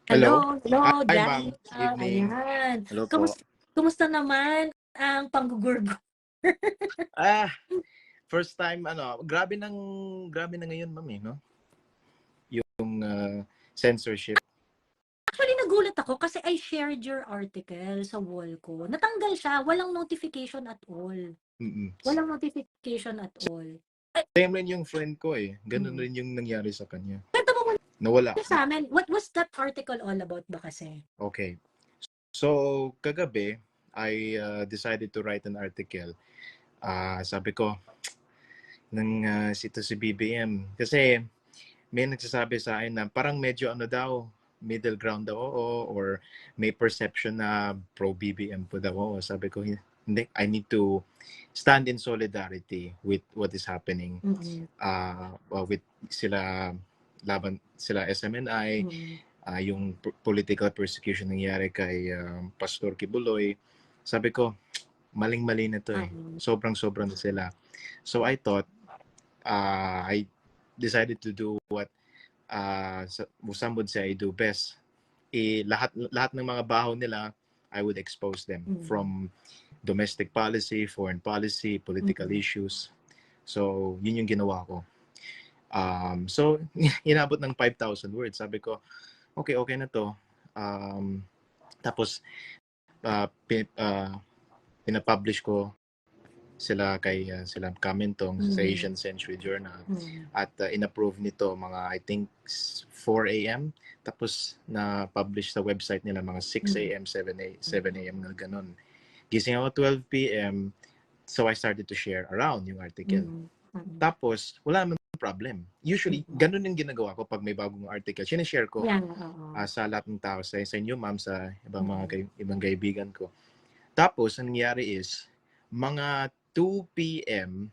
Hello. Hello, Hi, ma'am. Daniel. Evening. Ayan. Hello po. Kumusta naman ang panggugurgo? First time grabe na ngayon, ma'am, no? Yung censorship. Actually, nagulat ako kasi I shared your article sa wall ko. Natanggal siya. Walang notification at all. Mm-mm. Walang notification at all. Same rin yung friend ko eh. Ganun rin yung nangyari sa kanya. Kwento mo Nawala. sa amin, what was that article all about ba kasi? Okay. So, kagabi, I decided to write an article. Sabi ko, si BBM. Kasi, may nagsasabi sa akin na parang medyo daw, middle ground daw or may perception na pro-BBM po daw. Sabi ko, hindi, I need to stand in solidarity with what is happening. Mm-hmm. With sila SMNI, yung political persecution nangyari kay Pastor Kibuloy. Sabi ko, maling-mali na to eh. Sobrang na sila. So I thought, I decided to do what some would say I do best. Lahat ng mga baho nila, I would expose them from domestic policy, foreign policy, political issues. So, yun yung ginawa ko. So, inabot ng 5,000 words. Sabi ko, okay na to. Tapos, pinapublish ko sila kay sila Kamentong sa Asian Century Journal. At inapprove nito mga I think 4 a.m. Tapos na-publish sa website nila mga 6 a.m., 7 a.m. na ganun. Gising ako 12 p.m. So I started to share around yung article. Tapos wala naman problem. Usually, ganun yung ginagawa ko pag may bagong article. Sinishare ko sa lahat ng tao. Sa inyo, ma'am, sa ibang mga ibang kaibigan ko. Tapos, ang nangyari is, mga 2 p.m.,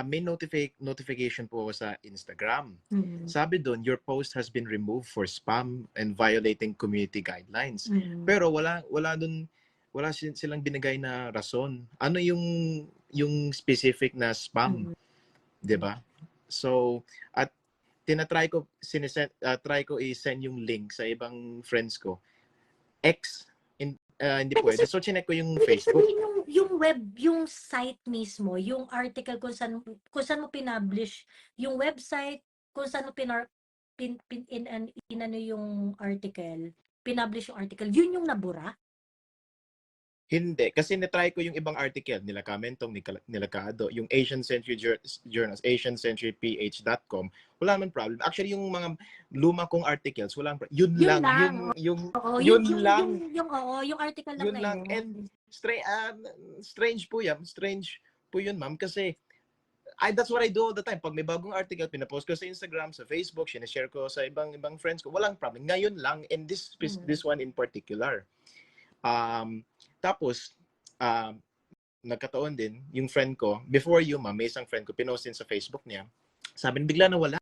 may notification po sa Instagram. Sabi doon, your post has been removed for spam and violating community guidelines. Pero wala silang binigay na rason. Ano yung specific na spam? 'Di ba? So, at tinatry ko try ko i-send yung link sa ibang friends ko. Hindi pwede. So, chinek ko yung Facebook. Yung web, yung site mismo, yung article kung saan mo pinublish, yung website kung saan mo inano yung article, pinublish yung article, yun yung nabura? Hindi. Kasi na-try ko yung ibang article nila Kamentong, nila Kaado, yung Asian Century Journals, asiancenturyph.com, wala man problem. Actually, yung mga luma kong articles, wala man Yun lang. Yung article lang yun lang. And strange po yan. Strange po yun, ma'am, kasi That's what I do all the time. Pag may bagong article, pinapost ko sa Instagram, sa Facebook, sinashare ko sa ibang friends ko. Walang problem. Ngayon lang, and this one in particular. Tapos, nagkataon din, yung friend ko, before you, may isang friend ko, pinost din sa Facebook niya. Sabi niya, bigla nawala.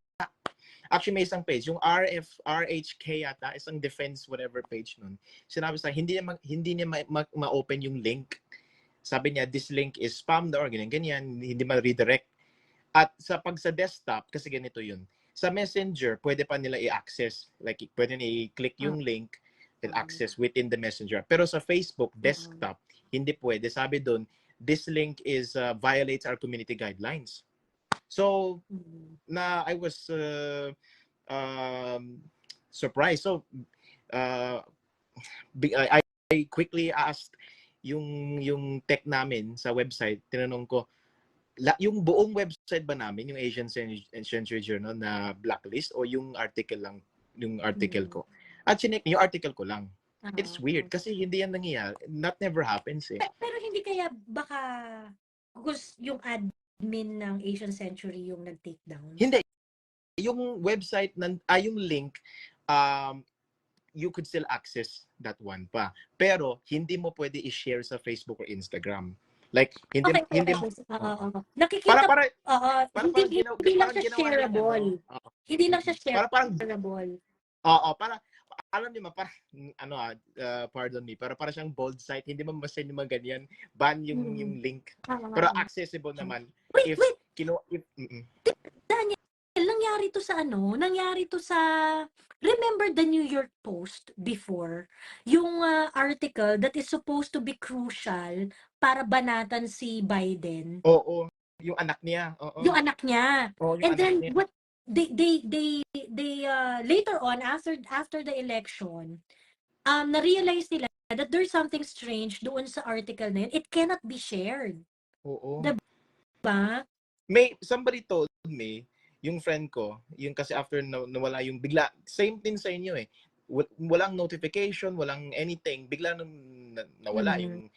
Actually, may isang page, yung RHK yata, isang defense whatever page nun. Sinabi sa hindi niya ma-open yung link. Sabi niya, this link is spam or ganyan, hindi ma-redirect. At pag sa desktop, kasi ganito yun, sa Messenger, pwede pa nila i-access. Like, pwede nila i-click yung link and access within the Messenger. Pero sa Facebook desktop, hindi pwede. Sabi doon, this link is violates our community guidelines. So, I was surprised. So, I quickly asked yung tech namin sa website, tinanong ko, yung buong website ba namin, yung Asian Century Journal na blacklist o yung article lang, yung article ko? At chinek yung article ko lang. It's weird kasi hindi yan nangyayari. That never happens eh. Pero hindi kaya baka yung admin ng Asian Century yung nag-take down? Hindi. Yung website, yung link, you could still access that one pa. Pero hindi mo pwede i-share sa Facebook or Instagram. Like, hindi nakikita, para hindi lang siya shareable. Hindi lang siya shareable. Para alam niyo para pardon me, para siyang bold site, hindi mo ma-send yung mga ganyan, ban yung link. Pero accessible naman. Wait. Daniel, nangyari to sa remember the New York Post before, yung article that is supposed to be crucial para banatan si Biden. Oo, yung anak niya. Yung anak niya. And then niya. what they later on after the election, na-realize nila that there's something strange doon sa article na yun. It cannot be shared. Oo. Diba? Somebody told me, yung friend ko, yung kasi after nawala yung bigla, same thing sa inyo eh. Walang notification, walang anything, bigla nawala yung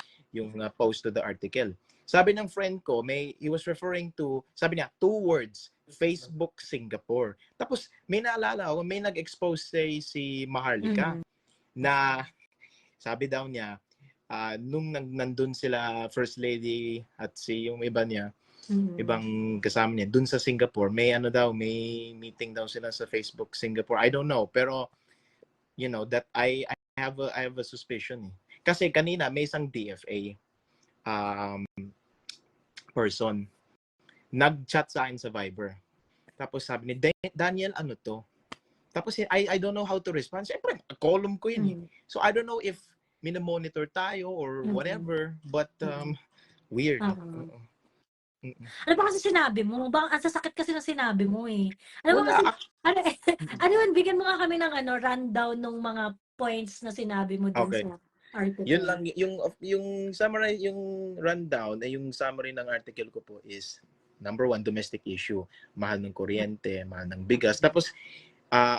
post to the article. Sabi ng friend ko, he was referring to, sabi niya, 2 words, Facebook Singapore. Tapos may naalala ako, may nag-expose si Maharlika na sabi daw niya, nung nandun sila First Lady at yung iba niya, ibang kasama niya, dun sa Singapore, may meeting daw sila sa Facebook Singapore. I don't know, pero you know that I have a suspicion eh. Kasi kanina may isang DFA person nag-chat sa akin sa Viber. Tapos sabi ni Daniel, ano to? Tapos I don't know how to respond. Siyempre, column ko yun eh. So I don't know if mina-monitor tayo or whatever, but weird. Ano ba kasi sinabi mo? Ang sasakit kasi ng sinabi mo eh. Ano ba kasi, bigyan mo nga kami ng rundown ng mga points na sinabi mo dun sa article. Yun lang, yung summary, yung rundown, yung summary ng article ko po is, number 1, domestic issue. Mahal ng kuryente, mahal ng bigas. Tapos,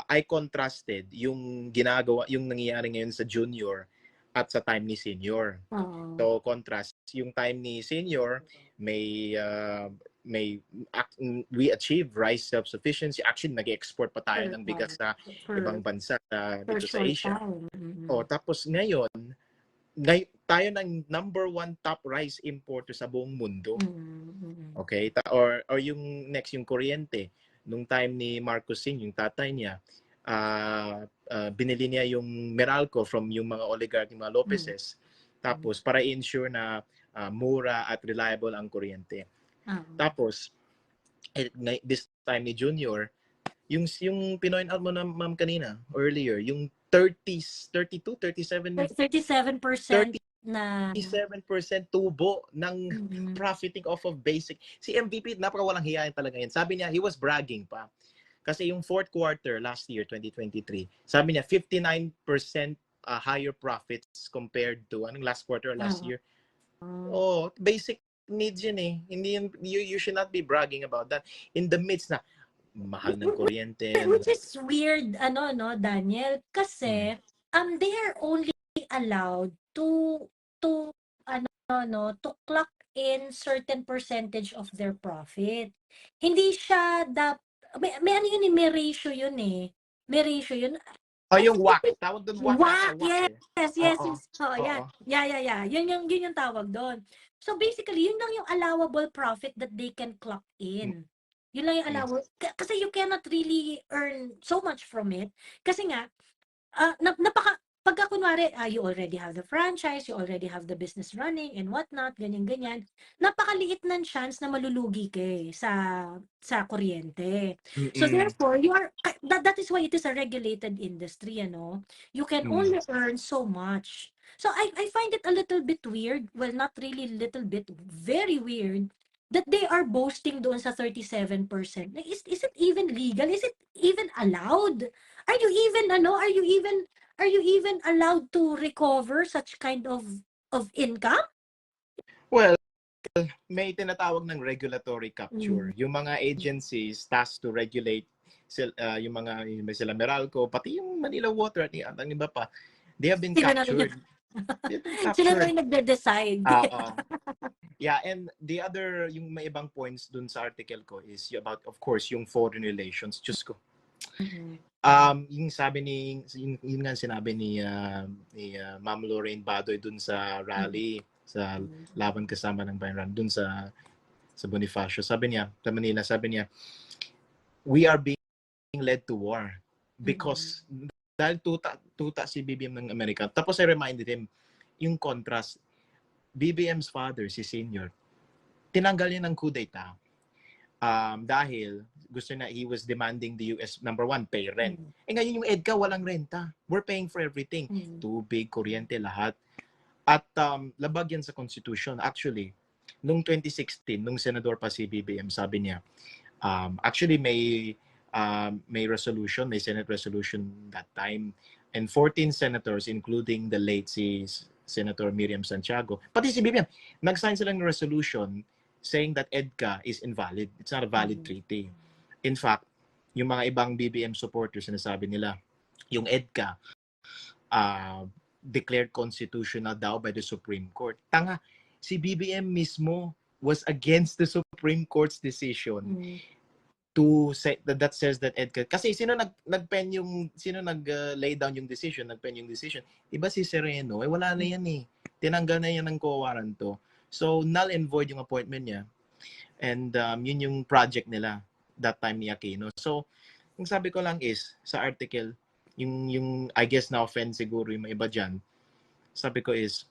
I contrasted yung nangyayari ngayon sa junior at sa time ni senior. So, contrast. Yung time ni senior, we achieve rice self-sufficiency. Actually, nag-export pa tayo ng bigas sa ibang bansa dito sa Asia. Tapos ngayon, tayo ng number 1 top rice importer sa buong mundo. Okay? Or yung next, yung kuryente. Nung time ni Marcos Sr., yung tatay niya, binili niya yung Meralco from yung mga oligarch, mga Lopezes. Tapos, para i-ensure na mura at reliable ang kuryente. Tapos, this time ni Junior, yung pinoint out mo na ma'am kanina, earlier, yung 37% na 37% tubo ng profiting off of basic. Si MVP, napakawalang hiyain talaga yan. Sabi niya, he was bragging pa. Kasi yung fourth quarter last year, 2023, sabi niya, 59% higher profits compared to last quarter last year. Basic needs yun eh. Hindi you should not be bragging about that. In the midst na, mahal ng kuryente. Which is weird, Daniel? Kasi, they are only allowed to clock in certain percentage of their profit. Hindi siya may ano yun eh, may ratio yun eh. May ratio yun. Oh, I yung think WAC. Tawag doon WAC ata. WAC, WAC yes, eh. yes, yes. Oo. Oh, Oo. yan. Yeah. Yun yung tawag doon. So basically, yun lang yung allowable profit that they can clock in. Yun lang yung Yes. allowable. Kasi you cannot really earn so much from it. Kasi nga, pagka kunwari, you already have the franchise, you already have the business running and whatnot, ganyan-ganyan, napakaliit ng chance na malulugi ka sa kuryente. So Mm-mm. therefore, that is why it is a regulated industry, You can Mm. only earn so much. So I find it a little bit weird, well, not really little bit, very weird, that they are boasting doon sa 37%. Like, is it even legal? Is it even allowed? Are you even allowed to recover such kind of income? Well, may tinatawag ng regulatory capture. Yung mga agencies tasked to regulate may sila Meralco, pati yung Manila Water at ang iba pa, they have been Sila na rin captured. yung, They've been sila na captured. rin nagde-decide. Yeah, and the other, yung may ibang points dun sa article ko is about, of course, yung foreign relations. Diyos ko. Yung sabi yung nga sinabi ni Ma'am Lorraine Badoy dun sa rally, sa laban kasama ng Bayan dun sa Bonifacio. Sabi niya, sa Manila, we are being led to war because dahil tuta si BBM ng Amerika. Tapos I reminded him, yung contrast, BBM's father, si Senior, tinanggal niya ng coup d'etat dahil gusto na, he was demanding the US, number one, pay rent. Ngayon yung EDCA, walang renta. We're paying for everything. Tubig, kuryente, lahat. At labag yan sa Constitution. Actually, nung 2016, nung senador pa si BBM, sabi niya, actually may resolution, may Senate resolution that time, and 14 senators, including the late si Senator Miriam Santiago, pati si BBM, nag-sign sila ng resolution saying that EDCA is invalid. It's not a valid treaty. In fact, yung mga ibang BBM supporters, sinasabi nila, yung EDCA, declared constitutional daw by the Supreme Court. Tanga, si BBM mismo was against the Supreme Court's decision to say that says that EDCA, kasi sino nag-lay down yung decision, nag-pen yung decision, iba si Sereno, wala na yan eh. Tinanggal na yan ng COA to. So, null and void yung appointment niya. And yun yung project nila that time ni Aquino. So, yung sabi ko lang is, sa article, yung I guess na-offend siguro yung iba dyan, sabi ko is,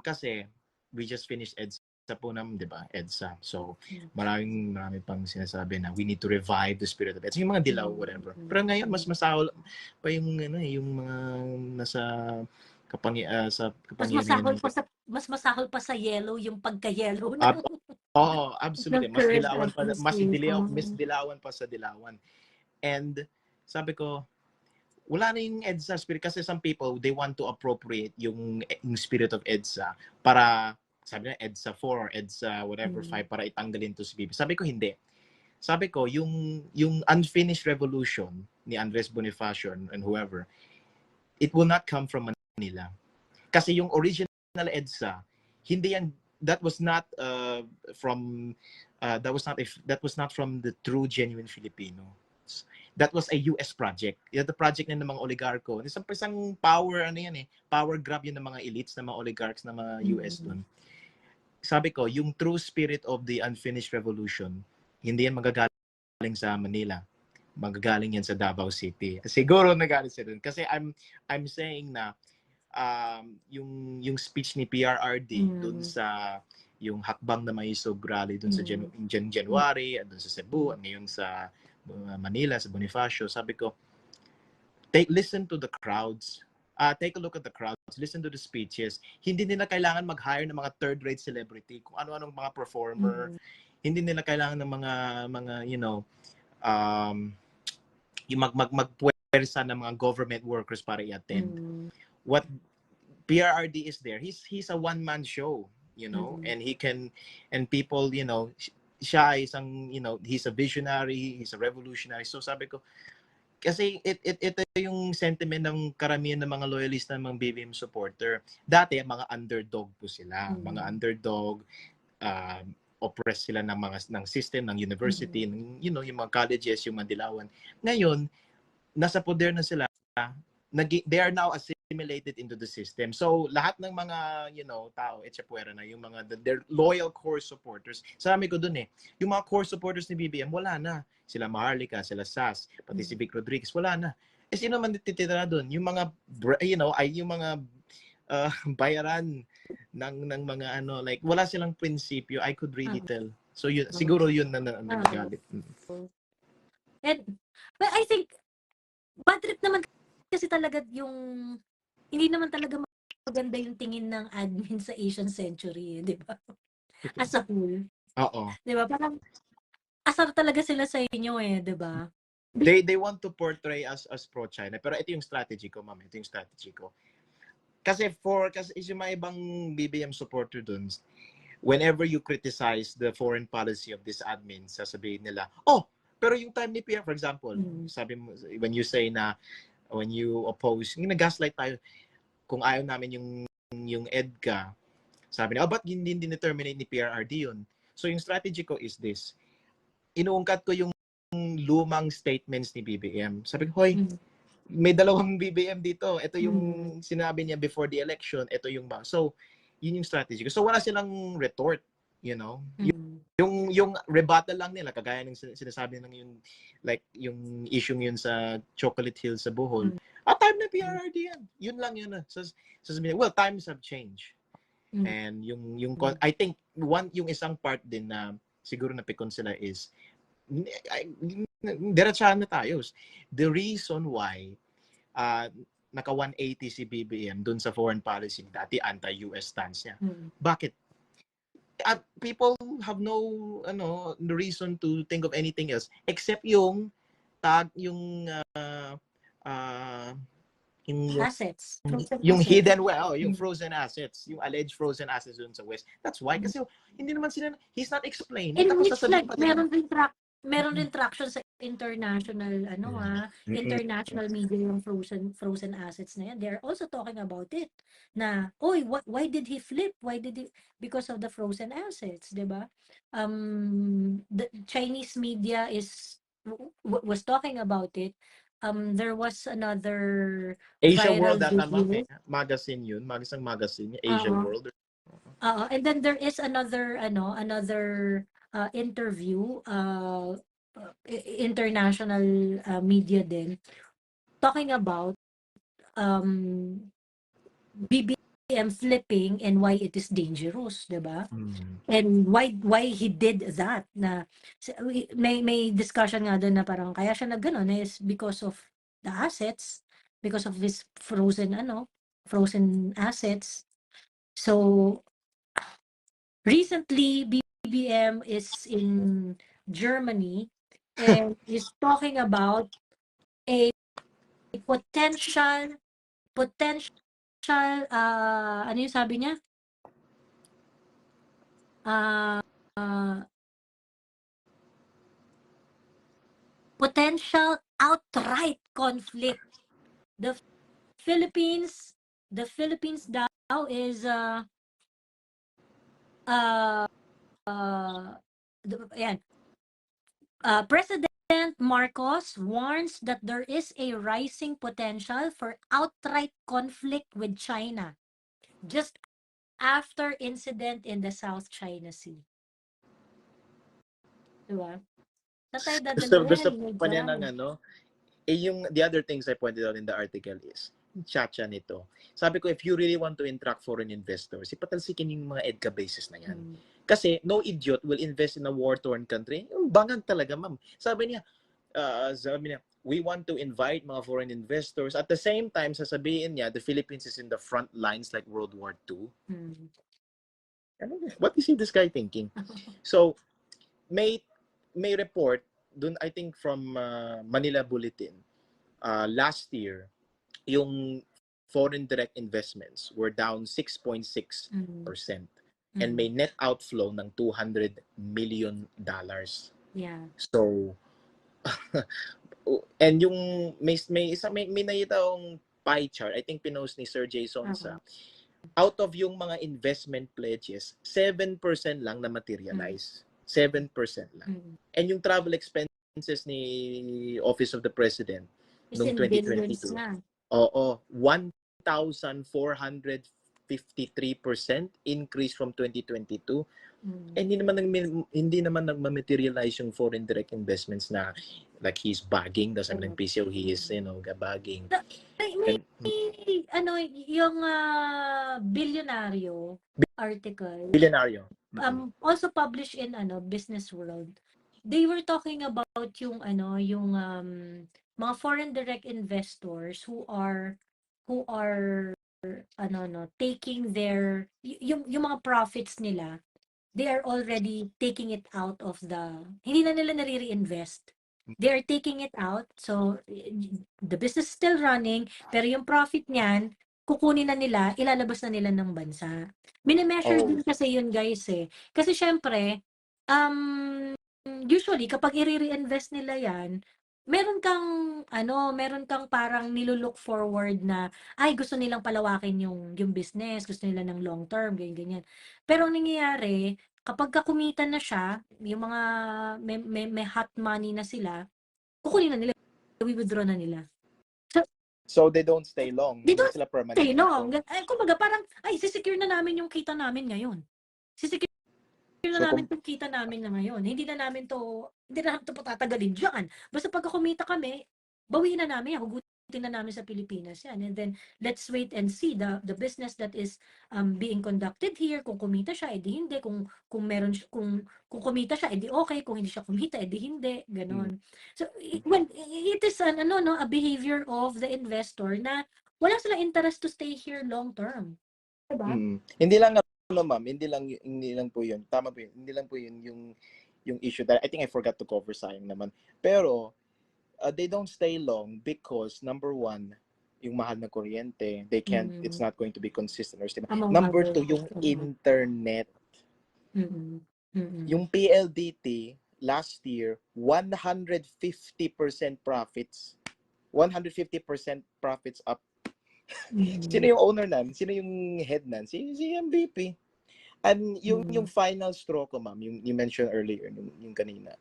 kasi we just finished EDSA po naman, di ba? EDSA. So, marami pang sinasabi na we need to revive the spirit of EDSA. Yung mga dilaw, whatever. Pero ngayon, mas masahol pa yung, yung mga nasa sa kapangyarihan. Mas masahol pa sa yellow yung pagka-yellow Oo, absolutely. Mas dilawan pa sa dilawan. And sabi ko, wala na yung EDSA spirit kasi some people, they want to appropriate yung spirit of EDSA para, sabi na, EDSA 4 or EDSA whatever 5 para itanggalin to si BBM. Sabi ko, hindi. Sabi ko, yung unfinished revolution ni Andres Bonifacio and whoever, it will not come from Manila. Kasi yung original EDSA, hindi yan, that was not from the true genuine Filipinos. That was a US project. The project ng mga oligarko. Isang power power grab yun ng mga elites, ng mga oligarchs, ng mga US doon. Sabi ko, yung true spirit of the unfinished revolution, hindi yan magagaling sa Manila. Magagaling yan sa Davao City. Siguro nagaling sila doon. Kasi I'm saying na yung speech ni PRRD doon sa yung hakbang na may rally doon sa January, doon sa Cebu, at ngayon sa Manila, sa Bonifacio, sabi ko, listen to the crowds. Take a look at the crowds. Listen to the speeches. Hindi nila kailangan mag-hire ng mga third-rate celebrity, kung ano-anong mga performer. Hindi nila kailangan ng mga yung magpuwersa ng mga government workers para i-attend. What PRRD is there, he's a one-man show, and he can, and people, siya isang, he's a visionary, he's a revolutionary. So sabi ko, Kasi ito yung sentiment ng karamihan ng mga loyalist ng mga BBM supporter. Dati, mga underdog po sila. Mga underdog, oppressed sila ng system, ng university, yung mga colleges, yung mga dilawan. Ngayon, nasa poder na sila. They are now assimilated into the system. So, lahat ng mga, tao, etchepuera na, yung mga, their loyal core supporters, sabi ko dun yung mga core supporters ni BBM, wala na. Sila Maharlika, sila Sas, pati si Vic Rodriguez, wala na. Sino man titira dun? Yung mga, yung mga bayaran ng mga like, wala silang prinsipyo. I could really tell. So, siguro yun na nagalit. And, but I think, bad trip naman kasi talaga yung, hindi naman talaga maganda yung tingin ng admin sa Asian Century, di ba? As a whole. Oo. Di ba? Parang, asar talaga sila sa inyo di ba? They want to portray us as pro-China. Pero ito yung strategy ko, ma'am. Ito yung strategy ko. Kasi yung mga ibang BBM supporter dun, whenever you criticize the foreign policy of this admin, sasabihin nila, pero yung time ni PR, for example, sabi mo, when you say na, when you oppose, yung nag-gaslight tayo, kung ayaw namin yung EDCA, sabi niya, ba't hindi din-determinate ni PRRD yun? So yung strategy ko is this, inuungkat ko yung lumang statements ni BBM. Sabi ko, hoy, may dalawang BBM dito. Ito yung sinabi niya before the election. Ito yung So, yun yung strategy ko. So, wala silang retort, Yung rebuttal lang nila, kagaya ng sinasabi ng yung issue yun sa Chocolate Hill sa Bohol. Time na PRRD yan. Yun lang yun. Sasabihin, well, times have changed. And I think, yung isang part din na siguro napikon sila is, diretsahan na tayo. The reason why naka 180 si BBM dun sa foreign policy, dati anti-US stance niya. Bakit? People have no reason to think of anything else except yung assets. Yung hidden yung frozen assets, yung alleged frozen assets dun sa West. That's why kasi hindi naman sila, he's not explaining. And it's like meron din traction sa international international media yung frozen assets na yan. They're also talking about it na why did he flip? Because of the frozen assets, 'di ba? The Chinese media was talking about it. There was another Asia viral World video. magazine yun, magazine, Asia World. And then there is another interview international media din talking about BBM flipping and why it is dangerous, 'di ba? And why he did that na may discussion nga doon na parang kaya siya nagganon is because of the assets, because of his frozen assets. So recently BBM is in Germany and is talking about a potential ano yung sabi niya? Potential outright conflict. The Philippines daw is President Marcos warns that there is a rising potential for outright conflict with China just after incident in the South China Sea. Diba? Gusto pa niya ng yung the other things I pointed out in the article is chacha nito. Sabi ko, if you really want to attract foreign investors, ipatalsikin yung mga EDCA bases na yan. Kasi no idiot will invest in a war-torn country. Yung bangag talaga, ma'am. Sabi niya, we want to invite mga foreign investors. At the same time, sasabihin niya, the Philippines is in the front lines like World War II. What is this guy thinking? So, may report dun, I think from Manila Bulletin, last year, yung foreign direct investments were down 6.6%. And may net outflow ng $200 million. Yeah. So, And yung may nakita akong pie chart, I think pinost ni Sir Jason sa out of yung mga investment pledges, 7% lang na materialize. 7% lang. And yung travel expenses ni Office of the President Is noong in billions 2022. na. Oo, 1,453% increase from 2022. Hindi naman nagma-materialize yung foreign direct investments na like he's bagging, that's I mean PCO, he is, bagging. May ano, yung bilyonaryo article, Bilyonaryo. also published in Business World. They were talking about yung yung mga foreign direct investors who are taking their yung mga profits nila, they are already taking it out of hindi na nila nare-reinvest. They are taking it out. So, the business is still running, pero yung profit niyan, kukunin na nila, ilalabas na nila ng bansa. Minimeasure din kasi yun, guys, eh. Kasi syempre, usually, kapag i-reinvest nila yan, meron kang parang nilulook forward na, ay, gusto nilang palawakin yung business, gusto nila ng long term, ganyan. Pero ang nangyayari, kapag kumita na siya, yung mga may hot money na sila, kukunin na nila, withdraw na nila. So they don't stay long. They don't Hindi sila permanent. stay long. Ay, kumbaga, parang, sisecure na namin yung kita namin ngayon. Sisecure na namin itong kita namin na ngayon. Hindi na namin to patatagalin dyan. Basta pagka kumita kami, bawiin na namin yan. Hugutin na namin sa Pilipinas yan. And then, let's wait and see the business that is being conducted here. Kung kumita siya, edi hindi. Kung kumita siya, edi okay. Kung hindi siya kumita, edi hindi. Ganon. So, when it is a behavior of the investor na wala silang interest to stay here long term. Diba? Hindi lang ma'am, hindi lang po 'yun. Tama po 'yun. Hindi lang po 'yun yung issue that I think I forgot to cover, sayang naman. Pero they don't stay long because number one, yung mahal na kuryente, they can't, it's not going to be consistent or stable. Number two, yung internet. Yung PLDT last year, 150% profits. 150% profits up. Sino yung owner nan? Sino yung head nan? Si MVP. And yung final straw ko, ma'am, yung you mentioned earlier, yung kanina.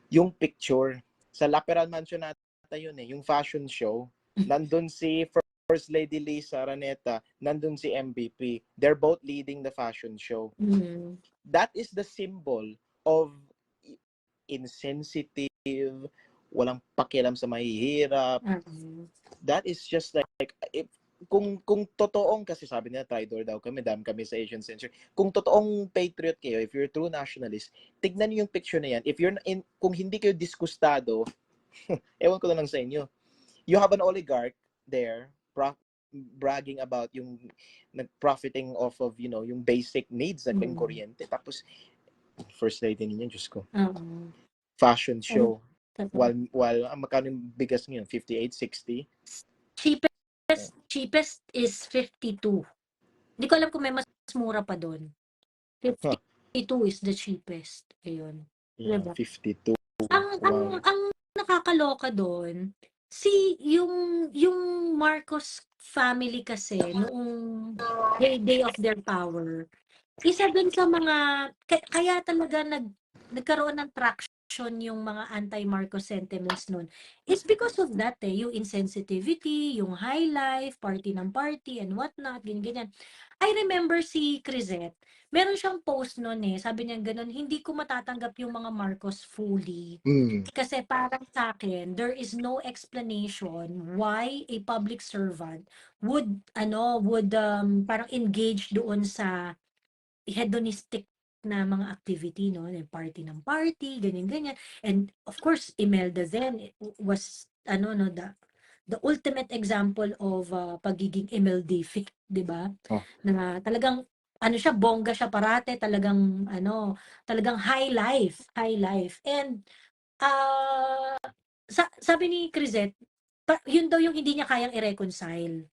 Yung picture, sa Laperal Mansion nata yun yung fashion show. Nandun si First Lady Lisa Araneta, nandun si MVP. They're both leading the fashion show. That is the symbol of insensitive, walang pakialam sa mahihirap. That is just like kung totoong, kasi sabi nila traidor daw kami, dam kami sa Asian Century. Kung totoong patriot kayo, if you're a true nationalist, tignan niyo yung picture na yan. If you're kung hindi kayo diskustado, ewan ko na lang sa inyo. You have an oligarch there bragging about yung profiting off of, yung basic needs na yung kuryente. Tapos first lady ninyo, Diyos ko. Fashion show. While magkano yung bigas ngayon? 58, 60? Cheapest is 52. Hindi ko alam kung may mas mura pa doon. 52 is the cheapest. Ayun. Yeah, diba? 52. Ang nakakaloka doon, yung Marcos family kasi noong heyday of their power, isa dun sa mga kaya talaga nagkaroon ng traction yung mga anti-Marcos sentiments nun is because of that yung insensitivity, yung high life, party ng party and whatnot, ganyan. I remember si Crisette, meron siyang post nun sabi niya ganun, hindi ko matatanggap yung mga Marcos fully. Kasi parang sa akin, there is no explanation why a public servant would parang engage doon sa hedonistic na mga activity, party ng party, ganyan. And of course, Imelda then was the ultimate example of pagiging Imeldific, 'di ba? Na talagang siya, bongga siya parate, talagang high life. And sabi ni Crisette, yun daw yung hindi niya kayang i-reconcile.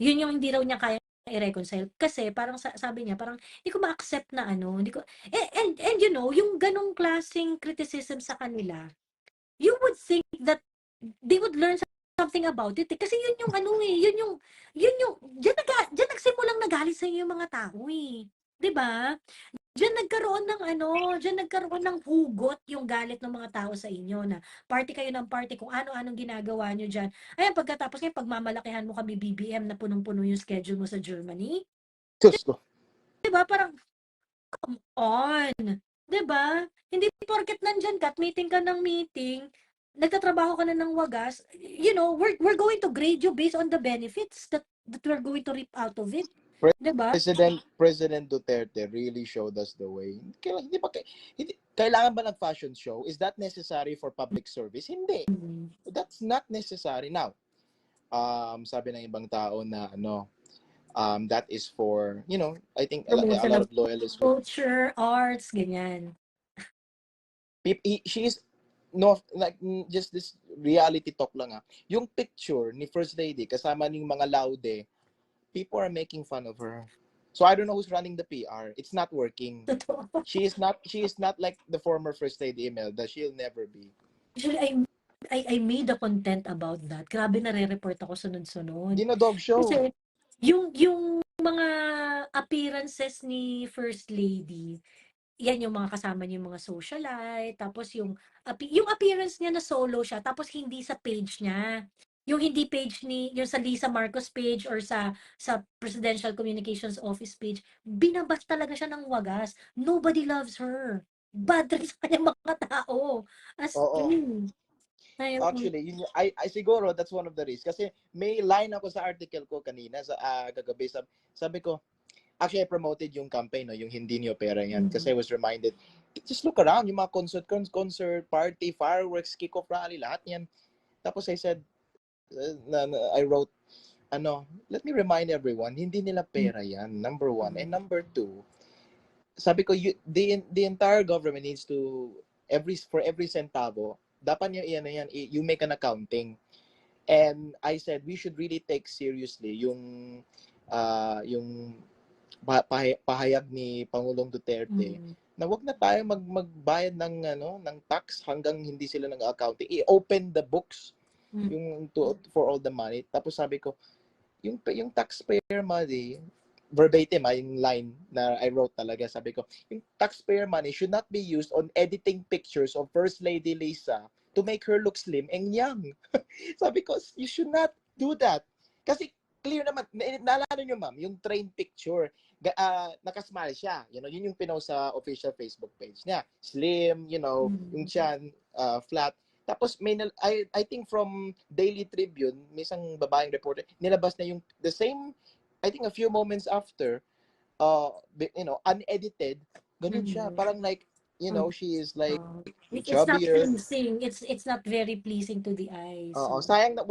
Yun yung hindi raw niya kayang i-reconcile kasi parang sabi niya parang hindi ko ma-accept na hindi ko and yung ganong klaseng criticism sa kanila, you would think that they would learn something about it. Kasi yun yung ano eh, yun yung, diyan nagsimulang nagalit sa inyo yung mga tao eh. 'Di ba? Diyan nagkaroon ng hugot yung galit ng mga tao sa inyo na party kayo ng party kung ano-anong ginagawa nyo diyan. Ayan, pagkatapos ngayon, pagmamalakihan mo kami BBM na punong-puno yung schedule mo sa Germany. Diyos ko. 'Di ba? Parang, come on. 'Di ba? Hindi porket nandyan ka at meeting ka ng meeting, nagtatrabaho ka na ng wagas, you know, we're going to grade you based on the benefits that we're going to reap out of it. 'Di ba? President Duterte really showed us the way. Kailangan ba ng fashion show? Is that necessary for public service? Hindi. That's not necessary. Now, sabi ng ibang tao na that is for, I think a Promotion lot of of loyalists. culture, arts, ganyan. She is no, like just this reality talk lang Yung picture ni First Lady kasama ng mga laude, people are making fun of her. So I don't know who's running the PR. It's not working. Totoo. She is not like the former First Lady Imelda. She'll never be. Actually, I made a content about that. Grabe, nare-report ako sunod-sunod. Dog show. Kasi yung mga appearances ni First Lady, yan yung mga kasama niya, yung mga socialite, tapos yung appearance niya na solo siya, tapos hindi sa page niya. Yung hindi page yung sa Lisa Marcos page or sa Presidential Communications Office page, binabas talaga siya ng wagas. Nobody loves her. Bad trip sa kanya mga tao. As in. Actually, I siguro that's one of the risks. Kasi may line ako sa article ko kanina sa kagabi. Sabi ko, actually I promoted yung campaign, no, yung hindi niyo pera yan. Kasi I was reminded, just look around, yung mga concert, party, fireworks, kick-off rally, lahat yan. Tapos I said, I wrote, let me remind everyone, hindi nila pera yan, number one. And number two, sabi ko, the entire government needs to, for every centavo, dapat nyo you make an accounting. And I said, we should really take seriously yung pahayag ni Pangulong Duterte na wag na tayo magbayad ng tax hanggang hindi sila nag-accounting. I-open the books for all the money. Tapos sabi ko, yung taxpayer money, verbatim yung line na I wrote talaga, sabi ko, yung taxpayer money should not be used on editing pictures of First Lady Lisa to make her look slim and young. Sabi ko, you should not do that. Kasi clear naman, naalala nyo ma'am, yung train picture, nakasmile siya. Yun yung pinost sa official Facebook page niya. Slim, yung tiyan, flat. Tapos I think from Daily Tribune, may isang babaeng reporter, nilabas na yung the same, I think a few moments after, unedited, ganun siya. Parang like, she is like it's not chubbier. pleasing. It's not very pleasing to the eyes. Sayang na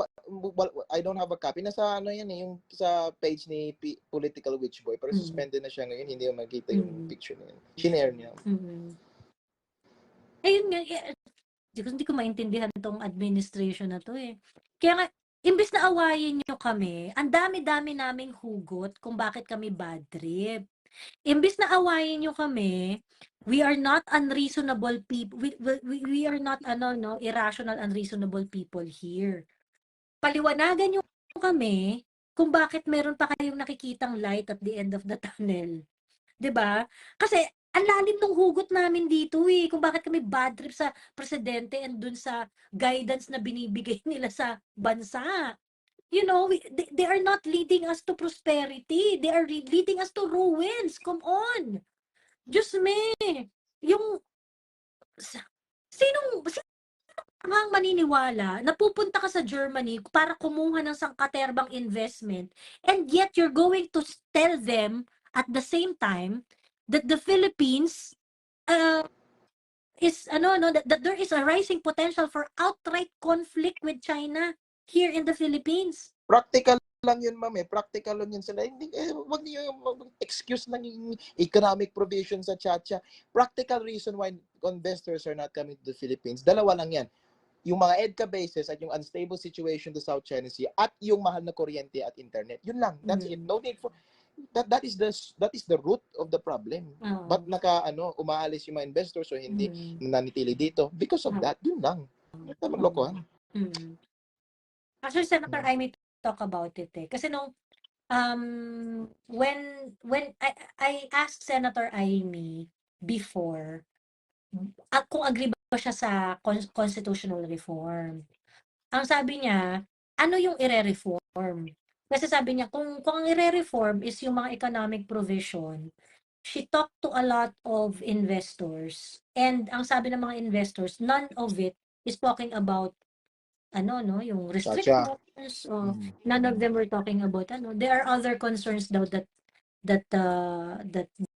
I don't have a copy. Nasa yan yung sa page ni Political Witch Boy, pero suspended na siya ngayon, hindi mo makita yung picture niya. Shinare niya. Ayun nga, hindi ko maintindihan tong administration na to eh. Kaya nga, imbes na awayin nyo kami, ang dami-dami naming hugot kung bakit kami bad trip. Imbes na awayin nyo kami, we are not unreasonable people. We are not irrational, unreasonable people here. Paliwanagan nyo kami kung bakit meron pa kayong nakikitang light at the end of the tunnel. 'Di ba? Kasi ang lalim ng hugot namin dito eh, kung bakit kami bad trip sa presidente and dun sa guidance na binibigay nila sa bansa. They are not leading us to prosperity. They are leading us to ruins. Come on. Diyos me. Sinong ang maniniwala na pupunta ka sa Germany para kumuha ng sangkaterbang investment and yet you're going to tell them at the same time that the Philippines that there is a rising potential for outright conflict with China here in the Philippines. Practical lang yun, ma'am. Practical lang yun sila. Wag niyo excuse lang yung economic provision sa Chacha. Practical reason why investors are not coming to the Philippines. Dalawa lang yan. Yung mga EDCA bases at yung unstable situation to South China Sea at yung mahal na kuryente at internet. Yun lang. That's it. No need for that is the root of the problem. But umaalis yung mga investors o hindi nananitili dito because of that. Yun lang. Maglokohan. Mm. Actually, Senator Amy talk about it eh. Kasi nung when I asked Senator Amy before kung agree ba siya sa constitutional reform. Ang sabi niya, ano yung ire-reform? Kasi sabi niya, kung ang ire-reform is yung mga economic provision, she talked to a lot of investors. And ang sabi ng mga investors, none of it is talking about yung Chacha. restrictions, none of them were talking about there are other concerns daw that